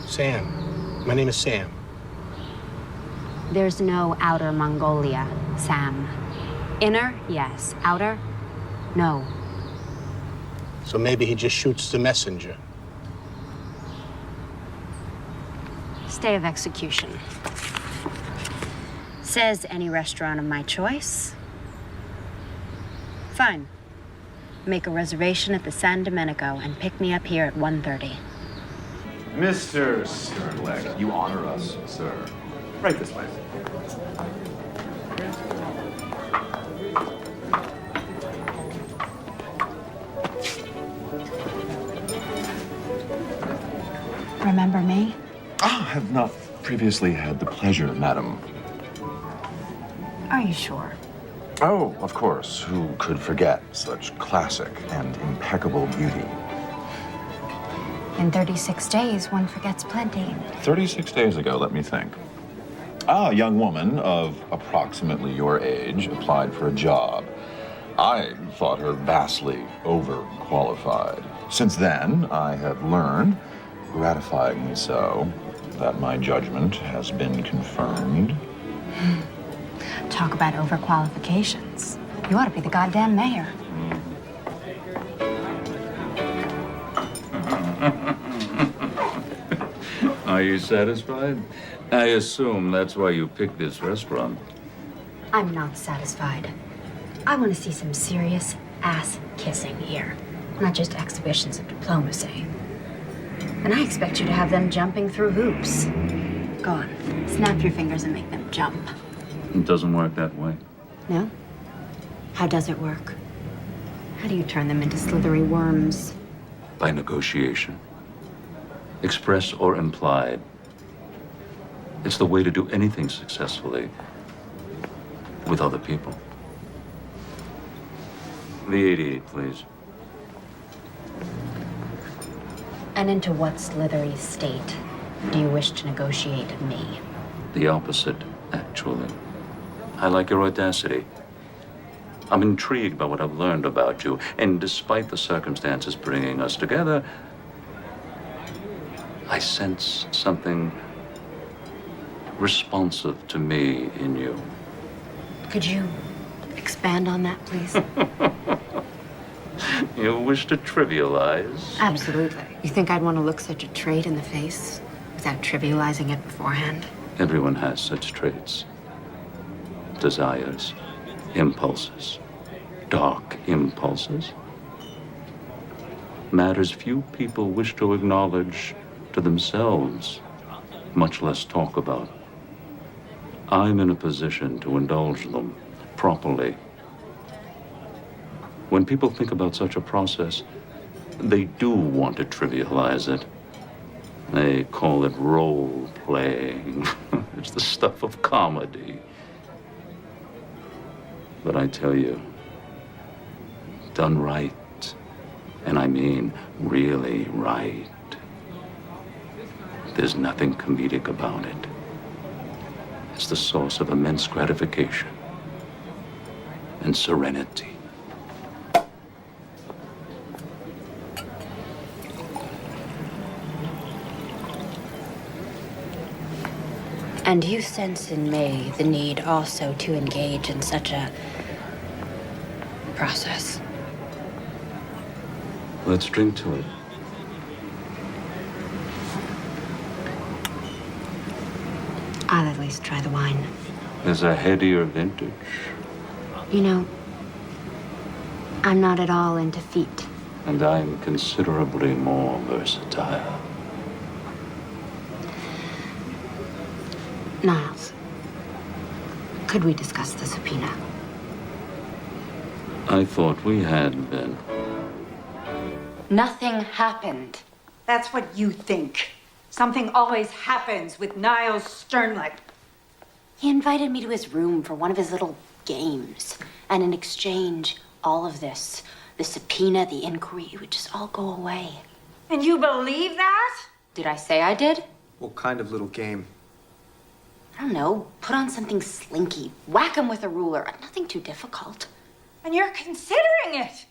Sam. My name is Sam. There's no outer Mongolia, Sam. Inner, yes. Outer, no. So maybe he just shoots the messenger. Stay of execution. Says any restaurant of my choice. Fine. Make a reservation at the San Domenico and pick me up here at 1:30. Mr. Sternlicht, you honor us, sir. Right this way. Remember me? I have not previously had the pleasure, madam. Are you sure? Oh, of course. Who could forget such classic and impeccable beauty? In 36 days, one forgets plenty. 36 days ago, let me think. A young woman of approximately your age applied for a job. I thought her vastly overqualified. Since then, I have learned, gratifyingly so, that my judgment has been confirmed. Talk about overqualifications. You ought to be the goddamn mayor. Are you satisfied? I assume that's why you picked this restaurant. I'm not satisfied. I want to see some serious ass kissing here, not just exhibitions of diplomacy. And I expect you to have them jumping through hoops. Go on, snap your fingers and make them jump. It doesn't work that way. No? How does it work? How do you turn them into slithery worms? By negotiation. Express or implied. It's the way to do anything successfully with other people. The 88, please. And into what slithery state do you wish to negotiate me? The opposite, actually. I like your audacity. I'm intrigued by what I've learned about you, and despite the circumstances bringing us together, I sense something responsive to me in you. Could you expand on that, please? You wish to trivialize? Absolutely. You think I'd want to look such a trait in the face without trivializing it beforehand? Everyone has such traits. Desires, impulses, dark impulses. Matters few people wish to acknowledge to themselves, much less talk about. I'm in a position to indulge them properly. When people think about such a process, they do want to trivialize it. They call it role-playing. It's the stuff of comedy. But I tell you, done right, and I mean really right, there's nothing comedic about it. It's the source of immense gratification and serenity. And you sense in me the need also to engage in such a process. Let's drink to it. I'll at least try the wine. There's a headier vintage. You know, I'm not at all into feet. And I'm considerably more versatile. Niles, could we discuss the subpoena? I thought we had been. Nothing happened. That's what you think. Something always happens with Niles Sternlicht. He invited me to his room for one of his little games. And in exchange, all of this, the subpoena, the inquiry, it would just all go away. And you believe that? Did I say I did? What kind of little game? I don't know. Put on something slinky. Whack him with a ruler. Nothing too difficult. And you're considering it.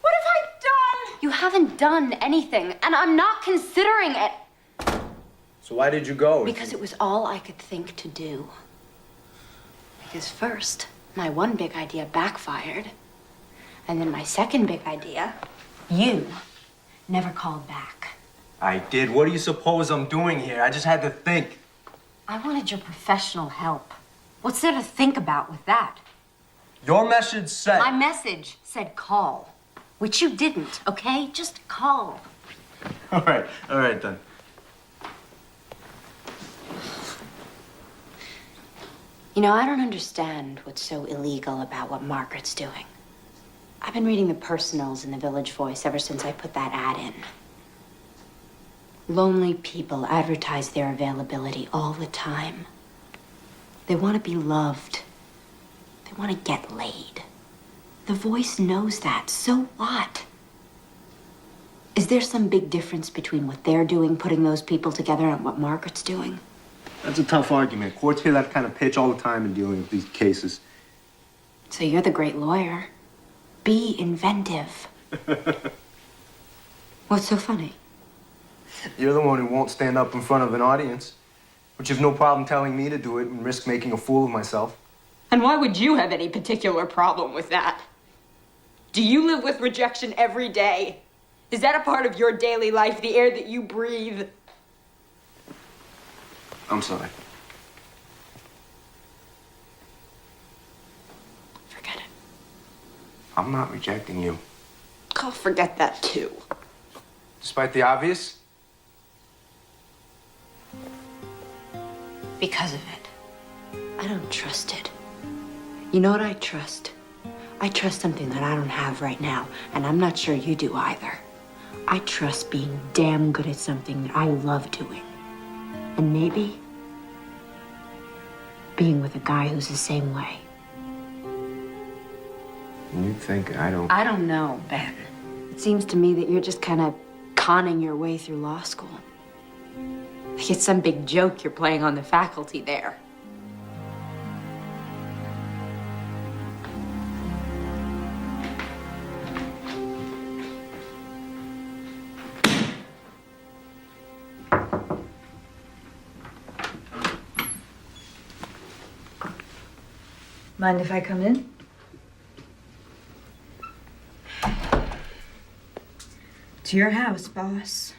What have I done? You haven't done anything, and I'm not considering it. So why did you go? Because it was all I could think to do. Because first, my one big idea backfired. And then my second big idea, you never called back. I did. What do you suppose I'm doing here? I just had to think. I wanted your professional help. What's there to think about with that? Your message said... My message said call, which you didn't, okay? Just call. All right then. You know, I don't understand what's so illegal about what Margaret's doing. I've been reading the personals in the Village Voice ever since I put that ad in. Lonely people advertise their availability all the time. They want to be loved. They want to get laid. The Voice knows that. So what? Is there some big difference between what they're doing, putting those people together, and what Margaret's doing? That's a tough argument. Courts hear that kind of pitch all the time in dealing with these cases. So you're the great lawyer. Be inventive. What's so funny? You're the one who won't stand up in front of an audience, but you've no problem telling me to do it and risk making a fool of myself. And why would you have any particular problem with that? Do you live with rejection every day? Is that a part of your daily life, the air that you breathe? I'm sorry. Forget it. I'm not rejecting you. I'll forget that too. Despite the obvious? Because of it. I don't trust it. You know what I trust? I trust something that I don't have right now, and I'm not sure you do either. I trust being damn good at something that I love doing. And maybe being with a guy who's the same way. You think I don't... I don't know, Ben. It seems to me that you're just kind of conning your way through law school. Like it's some big joke you're playing on the faculty there. Mind if I come in? It's your house, boss.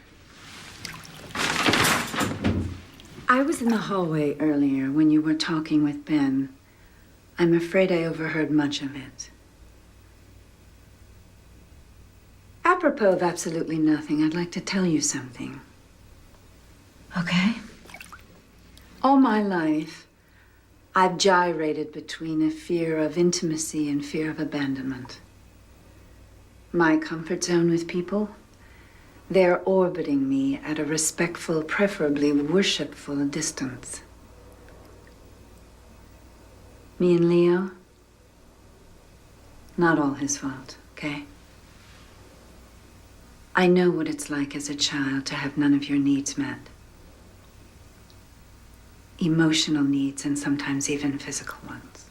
I was in the hallway earlier when you were talking with Ben. I'm afraid I overheard much of it. Apropos of absolutely nothing, I'd like to tell you something. Okay? All my life, I've gyrated between a fear of intimacy and fear of abandonment. My comfort zone with people, they're orbiting me at a respectful, preferably worshipful distance. Me and Leo, not all his fault, okay? I know what it's like as a child to have none of your needs met. Emotional needs and sometimes even physical ones.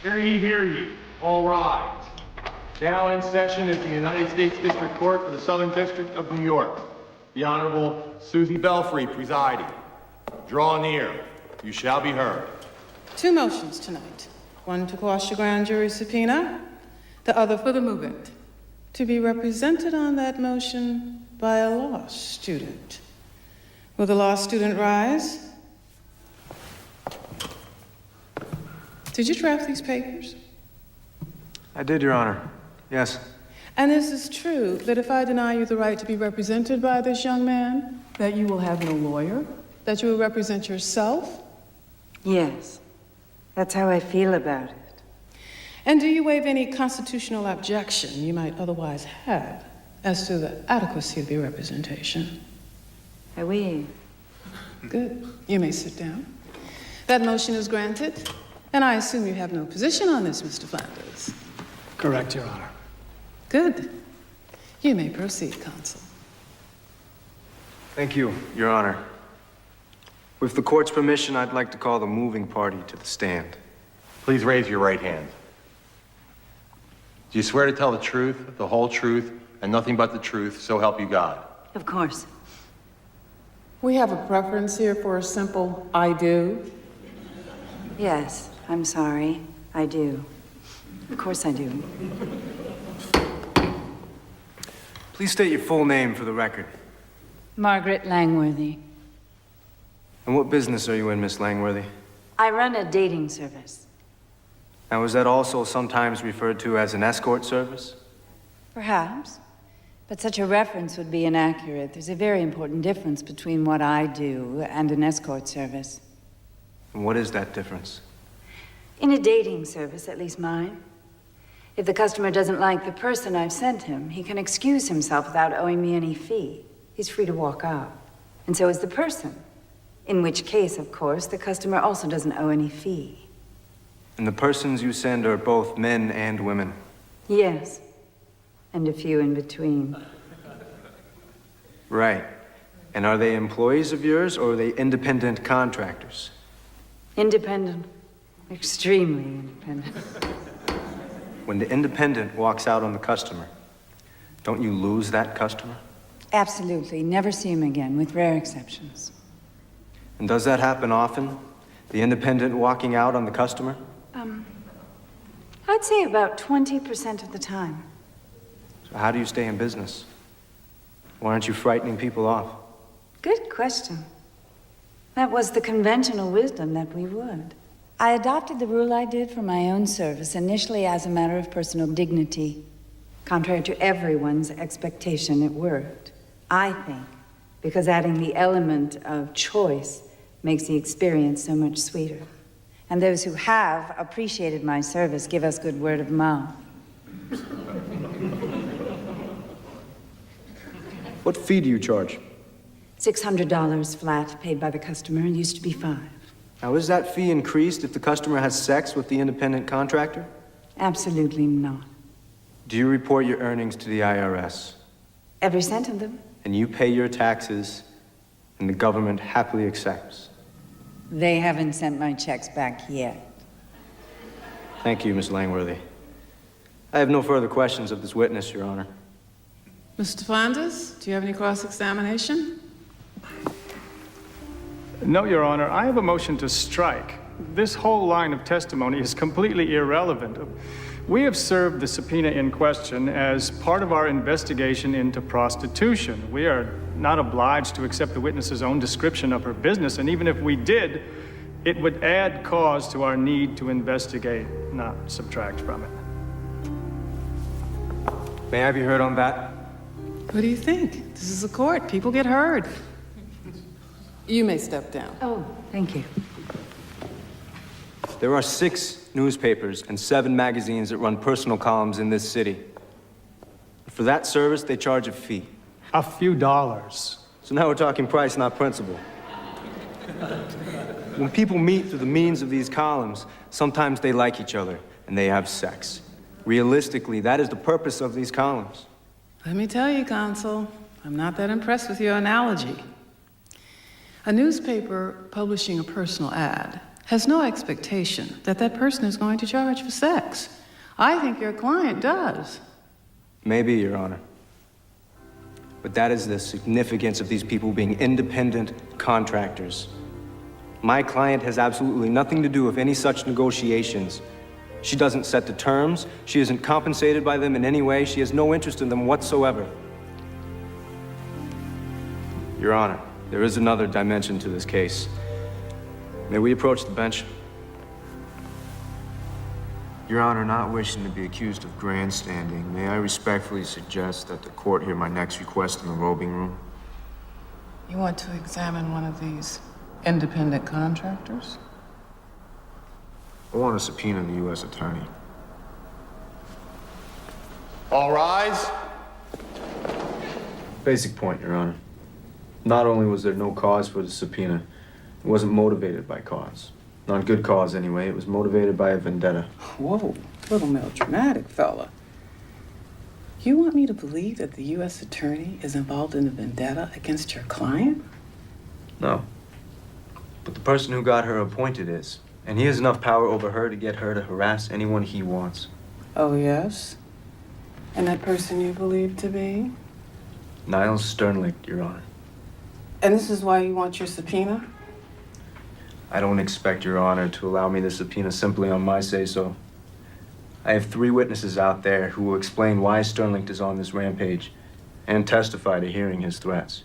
Hear ye, hear ye. All rise. Now in session is the United States District Court for the Southern District of New York. The Honorable Susie Belfry presiding. Draw near. You shall be heard. Two motions tonight. One to quash the grand jury subpoena, the other for the movement. To be represented on that motion by a law student. Will the law student rise? Did you draft these papers? I did, Your Honor. Yes. And is this true that if I deny you the right to be represented by this young man, that you will have no lawyer? That you will represent yourself? Yes. That's how I feel about it. And do you waive any constitutional objection you might otherwise have as to the adequacy of your representation? I waive. Good. You may sit down. That motion is granted, and I assume you have no position on this, Mr. Flanders. Correct, Your Honor. Good. You may proceed, counsel. Thank you, Your Honor. With the court's permission, I'd like to call the moving party to the stand. Please raise your right hand. Do you swear to tell the truth, the whole truth, and nothing but the truth, so help you God? Of course. We have a preference here for a simple I do. Yes, I'm sorry. I do. Of course I do. Please state your full name for the record. Margaret Langworthy. And what business are you in, Miss Langworthy? I run a dating service. Now, is that also sometimes referred to as an escort service? Perhaps. But such a reference would be inaccurate. There's a very important difference between what I do and an escort service. And what is that difference? In a dating service, at least mine, if the customer doesn't like the person I've sent him, he can excuse himself without owing me any fee. He's free to walk out. And so is the person. In which case, of course, the customer also doesn't owe any fee. And the persons you send are both men and women? Yes. And a few in between. Right. And are they employees of yours, or are they independent contractors? Independent. Extremely independent. When the independent walks out on the customer, don't you lose that customer? Absolutely. Never see him again, with rare exceptions. And does that happen often? The independent walking out on the customer? I'd say about 20% of the time. So how do you stay in business? Why aren't you frightening people off? Good question. That was the conventional wisdom that we would. I adopted the rule I did for my own service, initially as a matter of personal dignity. Contrary to everyone's expectation, it worked. I think, because adding the element of choice makes the experience so much sweeter. And those who have appreciated my service give us good word of mouth. What fee do you charge? $600 flat, paid by the customer. It used to be $5. Now, is that fee increased if the customer has sex with the independent contractor? Absolutely not. Do you report your earnings to the IRS? Every cent of them. And you pay your taxes, and the government happily accepts? They haven't sent my checks back yet. Thank you, Miss Langworthy. I have no further questions of this witness, Your Honor. Mr. Flanders, do you have any cross-examination? No, Your Honor. I have a motion to strike. This whole line of testimony is completely irrelevant. We have served the subpoena in question as part of our investigation into prostitution. We are not obliged to accept the witness's own description of her business, and even if we did, it would add cause to our need to investigate, not subtract from it. May I be heard on that? What do you think? This is a court. People get heard. You may step down. Oh, thank you. There are 6 newspapers and 7 magazines that run personal columns in this city. For that service, they charge a fee. A few dollars. So now we're talking price, not principle. When people meet through the means of these columns, sometimes they like each other and they have sex. Realistically, that is the purpose of these columns. Let me tell you, counsel, I'm not that impressed with your analogy. A newspaper publishing a personal ad has no expectation that that person is going to charge for sex. I think your client does. Maybe, Your Honor. But that is the significance of these people being independent contractors. My client has absolutely nothing to do with any such negotiations. She doesn't set the terms. She isn't compensated by them in any way. She has no interest in them whatsoever. Your Honor, there is another dimension to this case. May we approach the bench? Your Honor, not wishing to be accused of grandstanding, may I respectfully suggest that the court hear my next request in the robing room? You want to examine one of these independent contractors? I want to subpoena the U.S. Attorney. All rise. Basic point, Your Honor. Not only was there no cause for the subpoena, it wasn't motivated by cause. Not good cause, anyway. It was motivated by a vendetta. Whoa, little melodramatic fella. You want me to believe that the U.S. Attorney is involved in a vendetta against your client? No. But the person who got her appointed is. And he has enough power over her to get her to harass anyone he wants. Oh, yes? And that person you believe to be? Niles Sternlicht, Your Honor. And this is why you want your subpoena? I don't expect Your Honor to allow me the subpoena simply on my say-so. I have 3 witnesses out there who will explain why Sternlicht is on this rampage and testify to hearing his threats.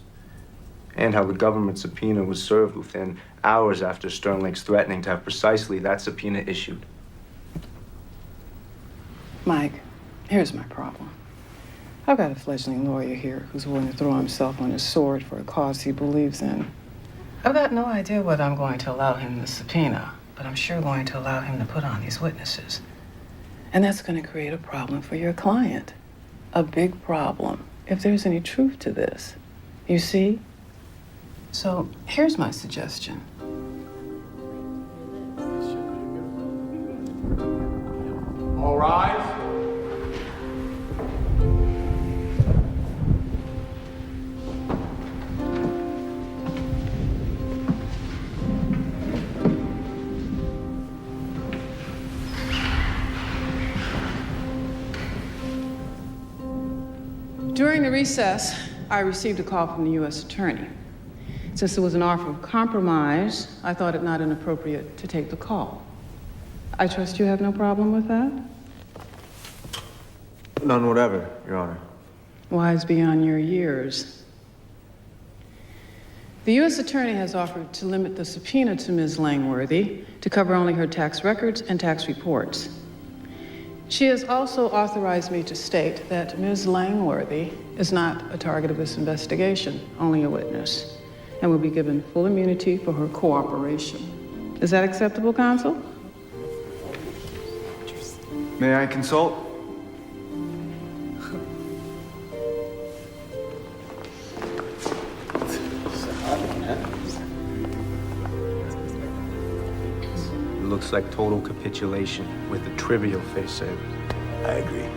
And how the government subpoena was served within hours after Sternlicht's threatening to have precisely that subpoena issued. Mike, here's my problem. I've got a fledgling lawyer here who's willing to throw himself on his sword for a cause he believes in. I've got no idea whether I'm going to allow him the subpoena, but I'm sure going to allow him to put on these witnesses. And that's going to create a problem for your client. A big problem, if there's any truth to this. You see? So here's my suggestion. All rise. During the recess, I received a call from the U.S. Attorney. Since it was an offer of compromise, I thought it not inappropriate to take the call. I trust you have no problem with that? None whatever, Your Honor. Wise beyond your years. The U.S. Attorney has offered to limit the subpoena to Ms. Langworthy to cover only her tax records and tax reports. She has also authorized me to state that Ms. Langworthy is not a target of this investigation, only a witness, and will be given full immunity for her cooperation. Is that acceptable, counsel? May I consult? It looks like total capitulation with a trivial face saver. I agree.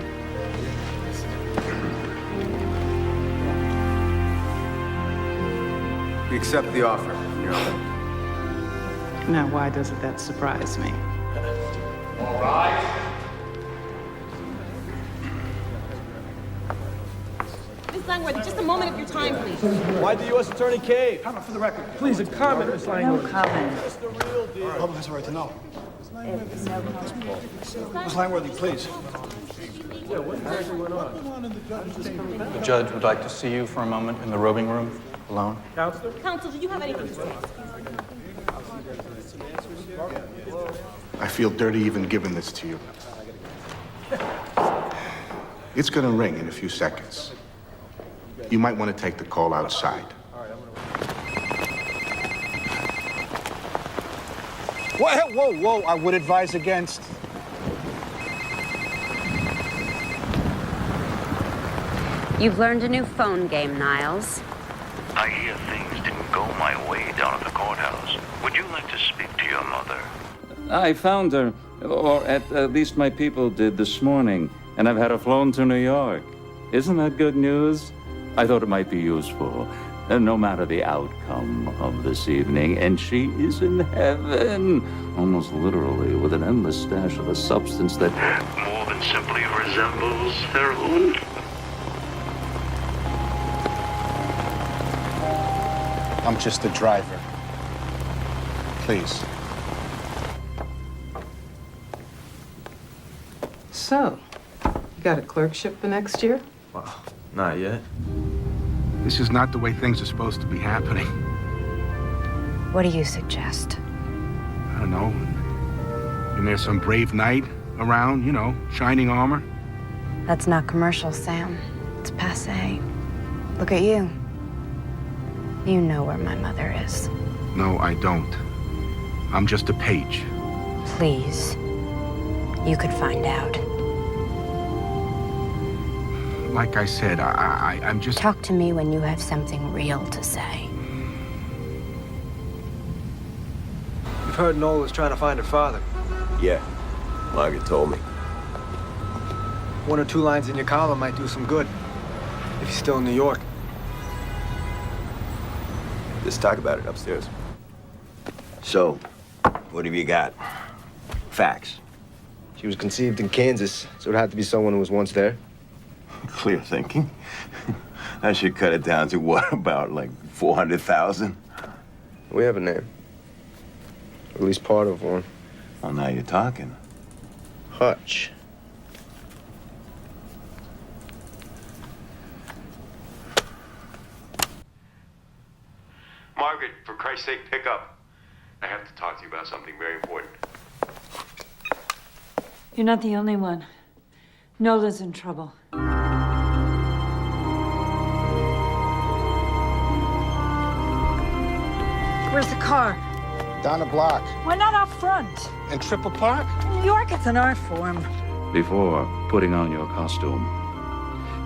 We accept the offer, Your Honor. Now, why doesn't that surprise me? All rise. Miss Langworthy, just a moment of your time, please. Why did the U.S. Attorney cave? Comment for the record. Please, a comment, Miss Langworthy. No comment. That's the real deal. The public has a right to know. Miss Langworthy, please. Yeah, what actually went on? The judge would like to see you for a moment in the robing room, alone. Counselor? Counsel, do you have anything to say? I feel dirty even giving this to you. It's gonna ring in a few seconds. You might want to take the call outside. Whoa, I would advise against. You've learned a new phone game, Niles. I hear things didn't go my way down at the courthouse. Would you like to speak to your mother? I found her, or at least my people did this morning, and I've had her flown to New York. Isn't that good news? I thought it might be useful. And no matter the outcome of this evening, and she is in heaven, almost literally, with an endless stash of a substance that more than simply resembles heroin. I'm just a driver. Please. So, you got a clerkship for next year? Well, not yet. This is not the way things are supposed to be happening. What do you suggest? I don't know. And there's some brave knight around, you know, shining armor. That's not commercial, Sam. It's passé. Look at you. You know where my mother is. No, I don't. I'm just a page. Please. You could find out. Like I said, I'm just... Talk to me when you have something real to say. You've heard NOLA's trying to find her father. Yeah, Margaret told me. 1 or 2 lines in your column might do some good. If he's still in New York. Let's talk about it upstairs. So, what have you got? Facts. She was conceived in Kansas, so it had to be someone who was once there. Clear thinking. I should cut it down to what, about like 400,000? We have a name. At least part of one. Well, now you're talking. Hutch. Margaret, for Christ's sake, pick up. I have to talk to you about something very important. You're not the only one. NOLA's in trouble. Where's the car? Down the block. Why not out front? In Triple Park? In New York, it's an art form. Before putting on your costume,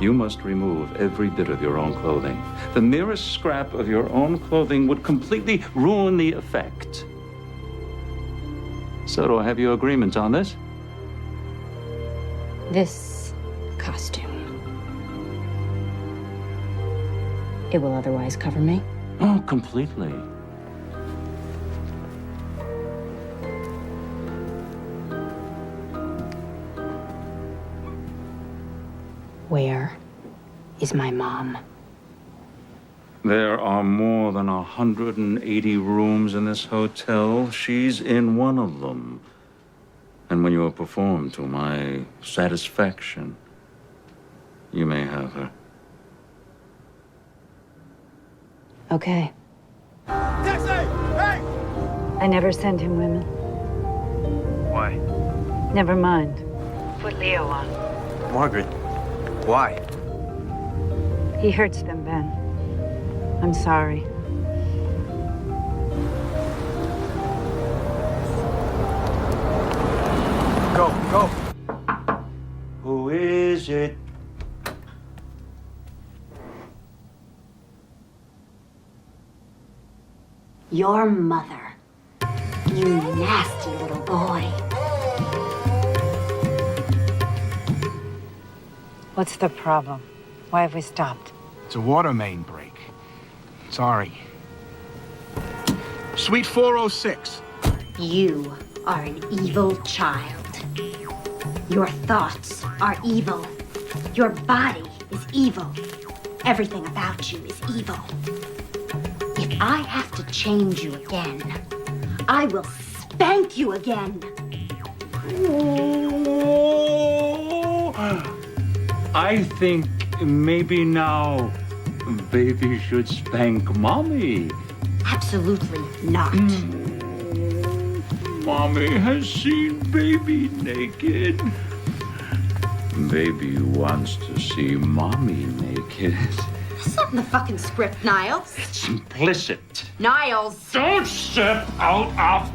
you must remove every bit of your own clothing. The merest scrap of your own clothing would completely ruin the effect. So do I have your agreement on this? This costume. It will otherwise cover me? Oh, completely. Where is my mom? There are more than 180 rooms in this hotel. She's in one of them. And when you have performed to my satisfaction, you may have her. Okay. Taxi! Hey! I never send him women. Why? Never mind. Put Leo on. Margaret, why? He hurts them, Ben. I'm sorry. Go. Who is it? Your mother. You nasty little boy. What's the problem? Why have we stopped? It's a water main break. Sorry. Suite 406. You are an evil child. Your thoughts are evil. Your body is evil. Everything about you is evil. If I have to change you again, I will spank you again. I think maybe now baby should spank mommy. Absolutely not. Mommy has seen baby naked. Baby wants to see mommy naked. That's not in the fucking script, Niles. It's implicit. Niles! Don't step out of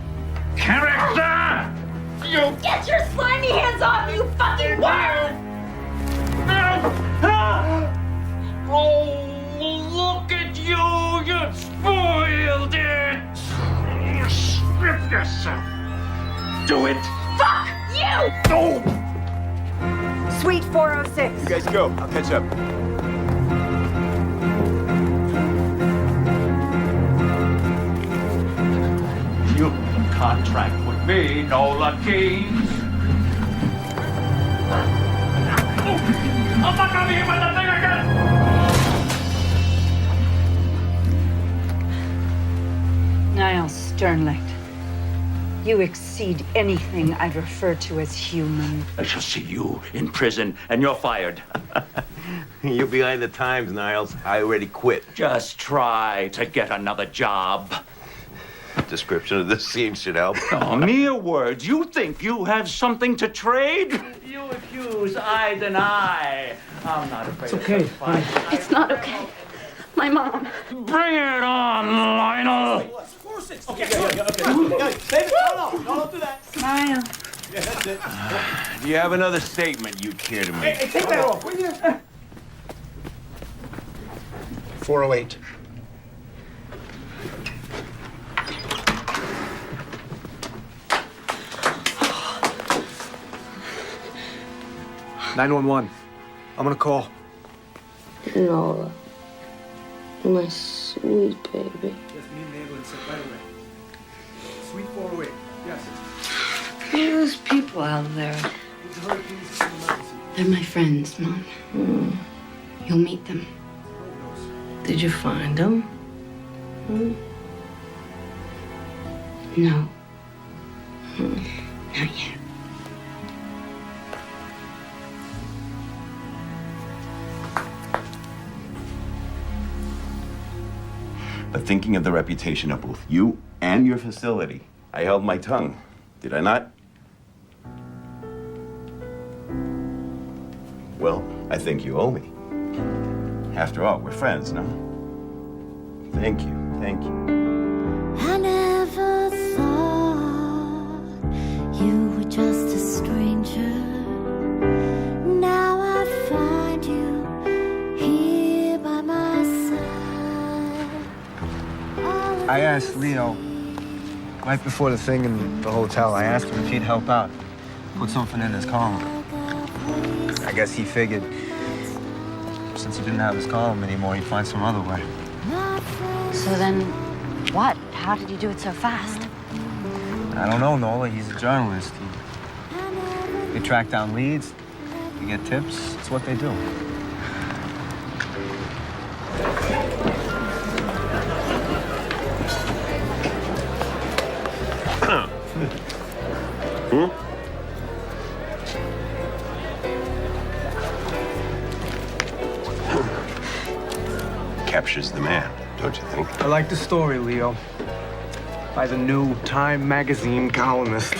character! You Get your slimy hands off, you fucking worm! Oh, look at you! You spoiled it! Strip yourself! Do it! Fuck you! No! Suite 406. You guys go. I'll catch up. contract with me, NOLA Keynes. I'm not gonna be hit by that thing again! Niles Sternlicht, you exceed anything I refer to as human. I shall see you in prison, and you're fired. You're behind the times, Niles. I already quit. Just try to get another job. Description of the scene should help. Oh, mere words. You think you have something to trade? You accuse, I deny. I'm not afraid. It's okay. It's not okay. My mom. Bring it on, Lionel. Okay. Baby, no, don't do that. Smile. Yeah, that's it. Do you have another statement you care to make? Hey, take that off, will you? 408. $911. I'm gonna call. NOLA. My sweet baby. Just need an ambulance right away. Sweet 408. Yes. Who are those people out there? They're my friends, Mom. You'll meet them. Did you find them? No. Not yet. But thinking of the reputation of both you and your facility, I held my tongue. Did I not? Well, I think you owe me. After all, we're friends, no? Thank you. Thank you. I never thought you were just a stranger. Now I find you here by my side. I asked Leo, right before the thing in the hotel, I asked him if he'd help out. Put something in his column. I guess he figured since he didn't have his column anymore, he'd find some other way. So then, what? How did you do it so fast? I don't know, Nola. He's a journalist. They track down leads. They get tips. It's what they do. Captures the man, don't you think? I like the story, Leo. By the new Time magazine columnist.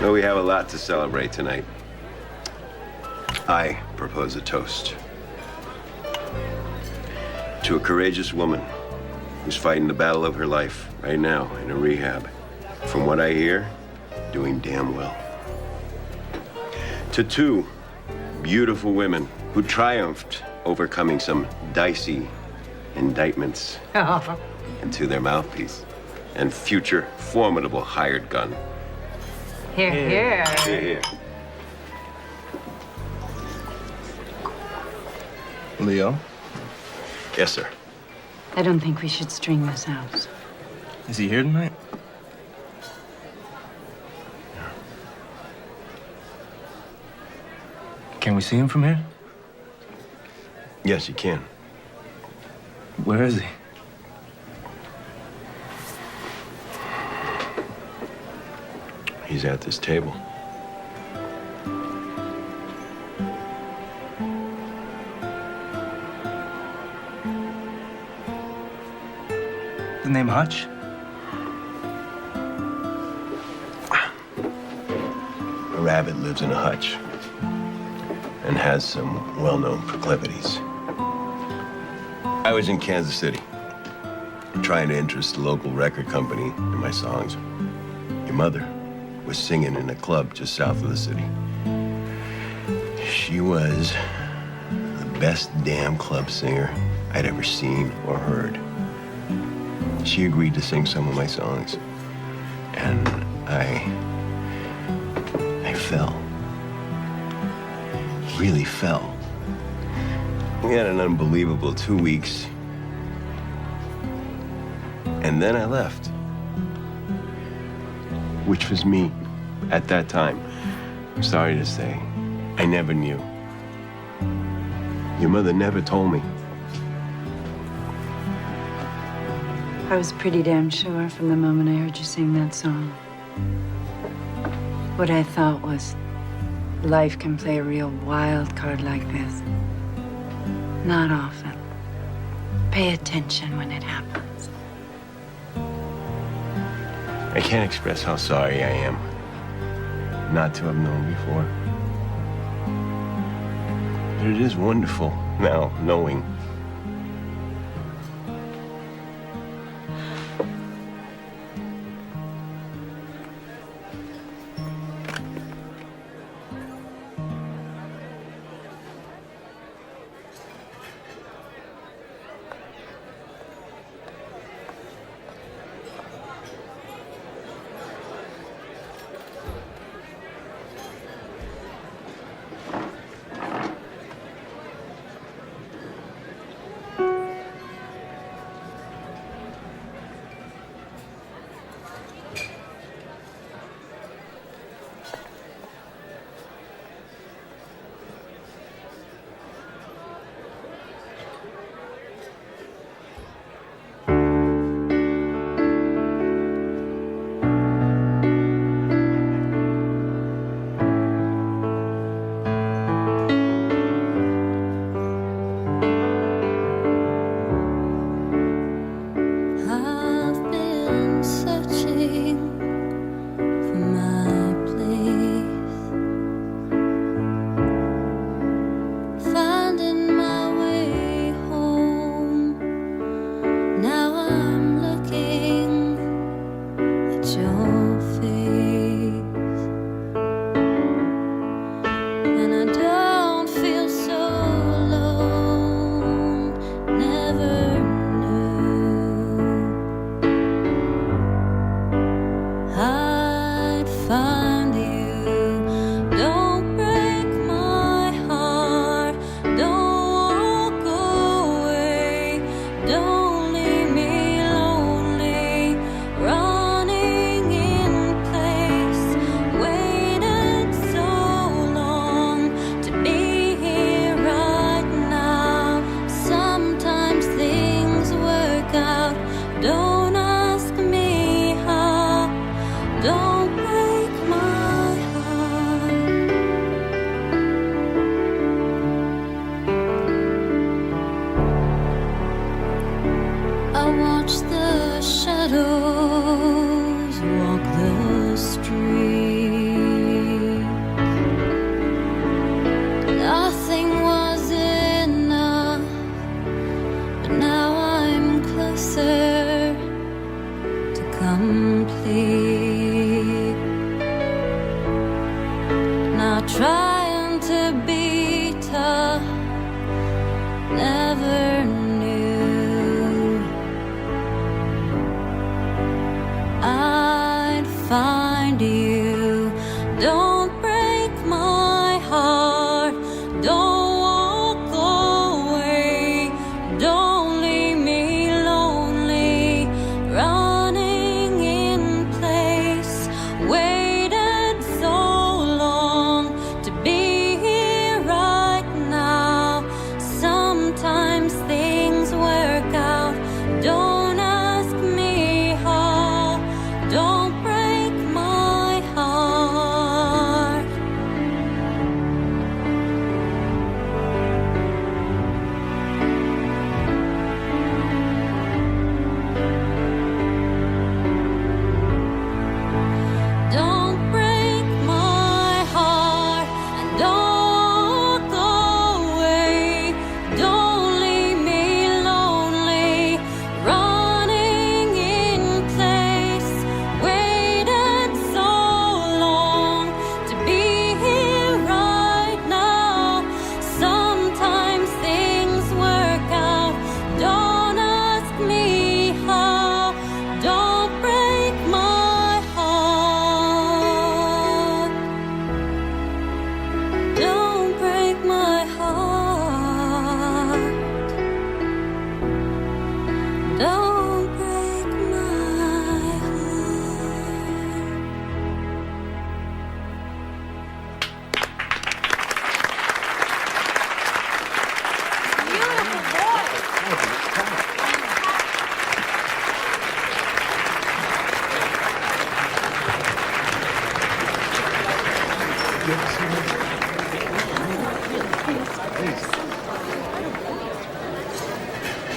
Well, we have a lot to celebrate tonight. I propose a toast to a courageous woman who's fighting the battle of her life right now in a rehab. From what I hear, doing damn well. To two beautiful women who triumphed overcoming some dicey indictments. And to their mouthpiece and future formidable hired gun. Here, here. Here. Leo? Yes, sir. I don't think we should string this out. Is he here tonight? Can we see him from here? Yes, you can. Where is he? He's at this table. The name Hutch? A rabbit lives in a hutch and has some well-known proclivities. I was in Kansas City, trying to interest the local record company in my songs. Your mother was singing in a club just south of the city. She was the best damn club singer I'd ever seen or heard. She agreed to sing some of my songs, and I fell. Really fell. We had an unbelievable 2 weeks. And then I left. which was me at that time. I'm sorry to say, I never knew. Your mother never told me. I was pretty damn sure from the moment I heard you sing that song. What I thought was, life can play a real wild card like this. Not often. Pay attention when it happens. I can't express how sorry I am not to have known before. But it is wonderful now knowing. I've been searching for my place, finding my way home. Now I'm looking at your face, and I don't feel so alone. Never I'd find you. Don't break my heart. Don't walk away. Don't leave me lonely. Running in place. Waited so long to be here right now. Sometimes things work out. Don't ask me how. Don't break my heart. I watch the shadows walk the street. Nothing was enough, but now I'm closer to complete. Not trying to be tough, never knew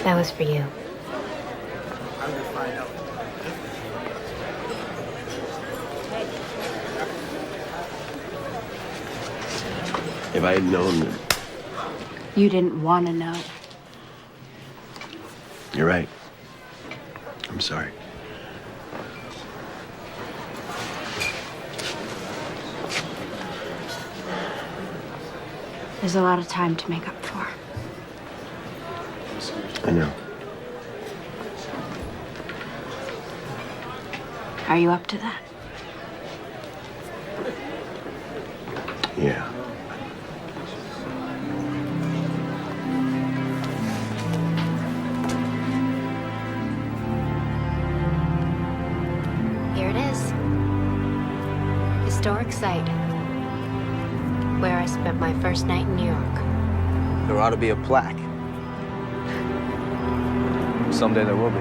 That was for you. If I had known that. You didn't want to know. You're right. I'm sorry. There's a lot of time to make up for. I know. Are you up to that? Yeah. Here it is. Historic site. Where I spent my first night in New York. There ought to be a plaque. Someday there will be.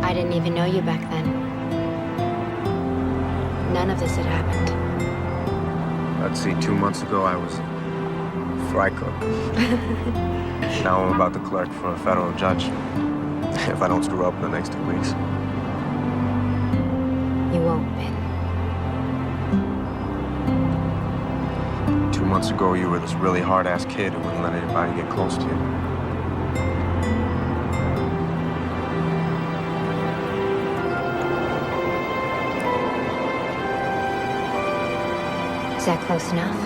I didn't even know you back then. None of this had happened. Let's see, 2 months ago I was a fry cook. Now I'm about to clerk for a federal judge. If I don't screw up in the next 2 weeks. You won't, Ben. 2 months ago you were this really hard-ass kid who wouldn't let anybody get close to you. Is that close enough?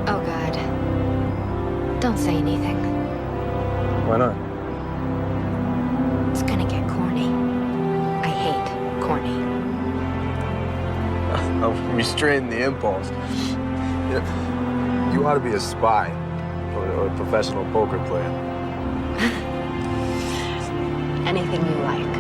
Oh, God. Don't say anything. Why not? It's gonna get corny. I hate corny. I'm restraining the impulse. You ought to be a spy or a professional poker player. Anything you like.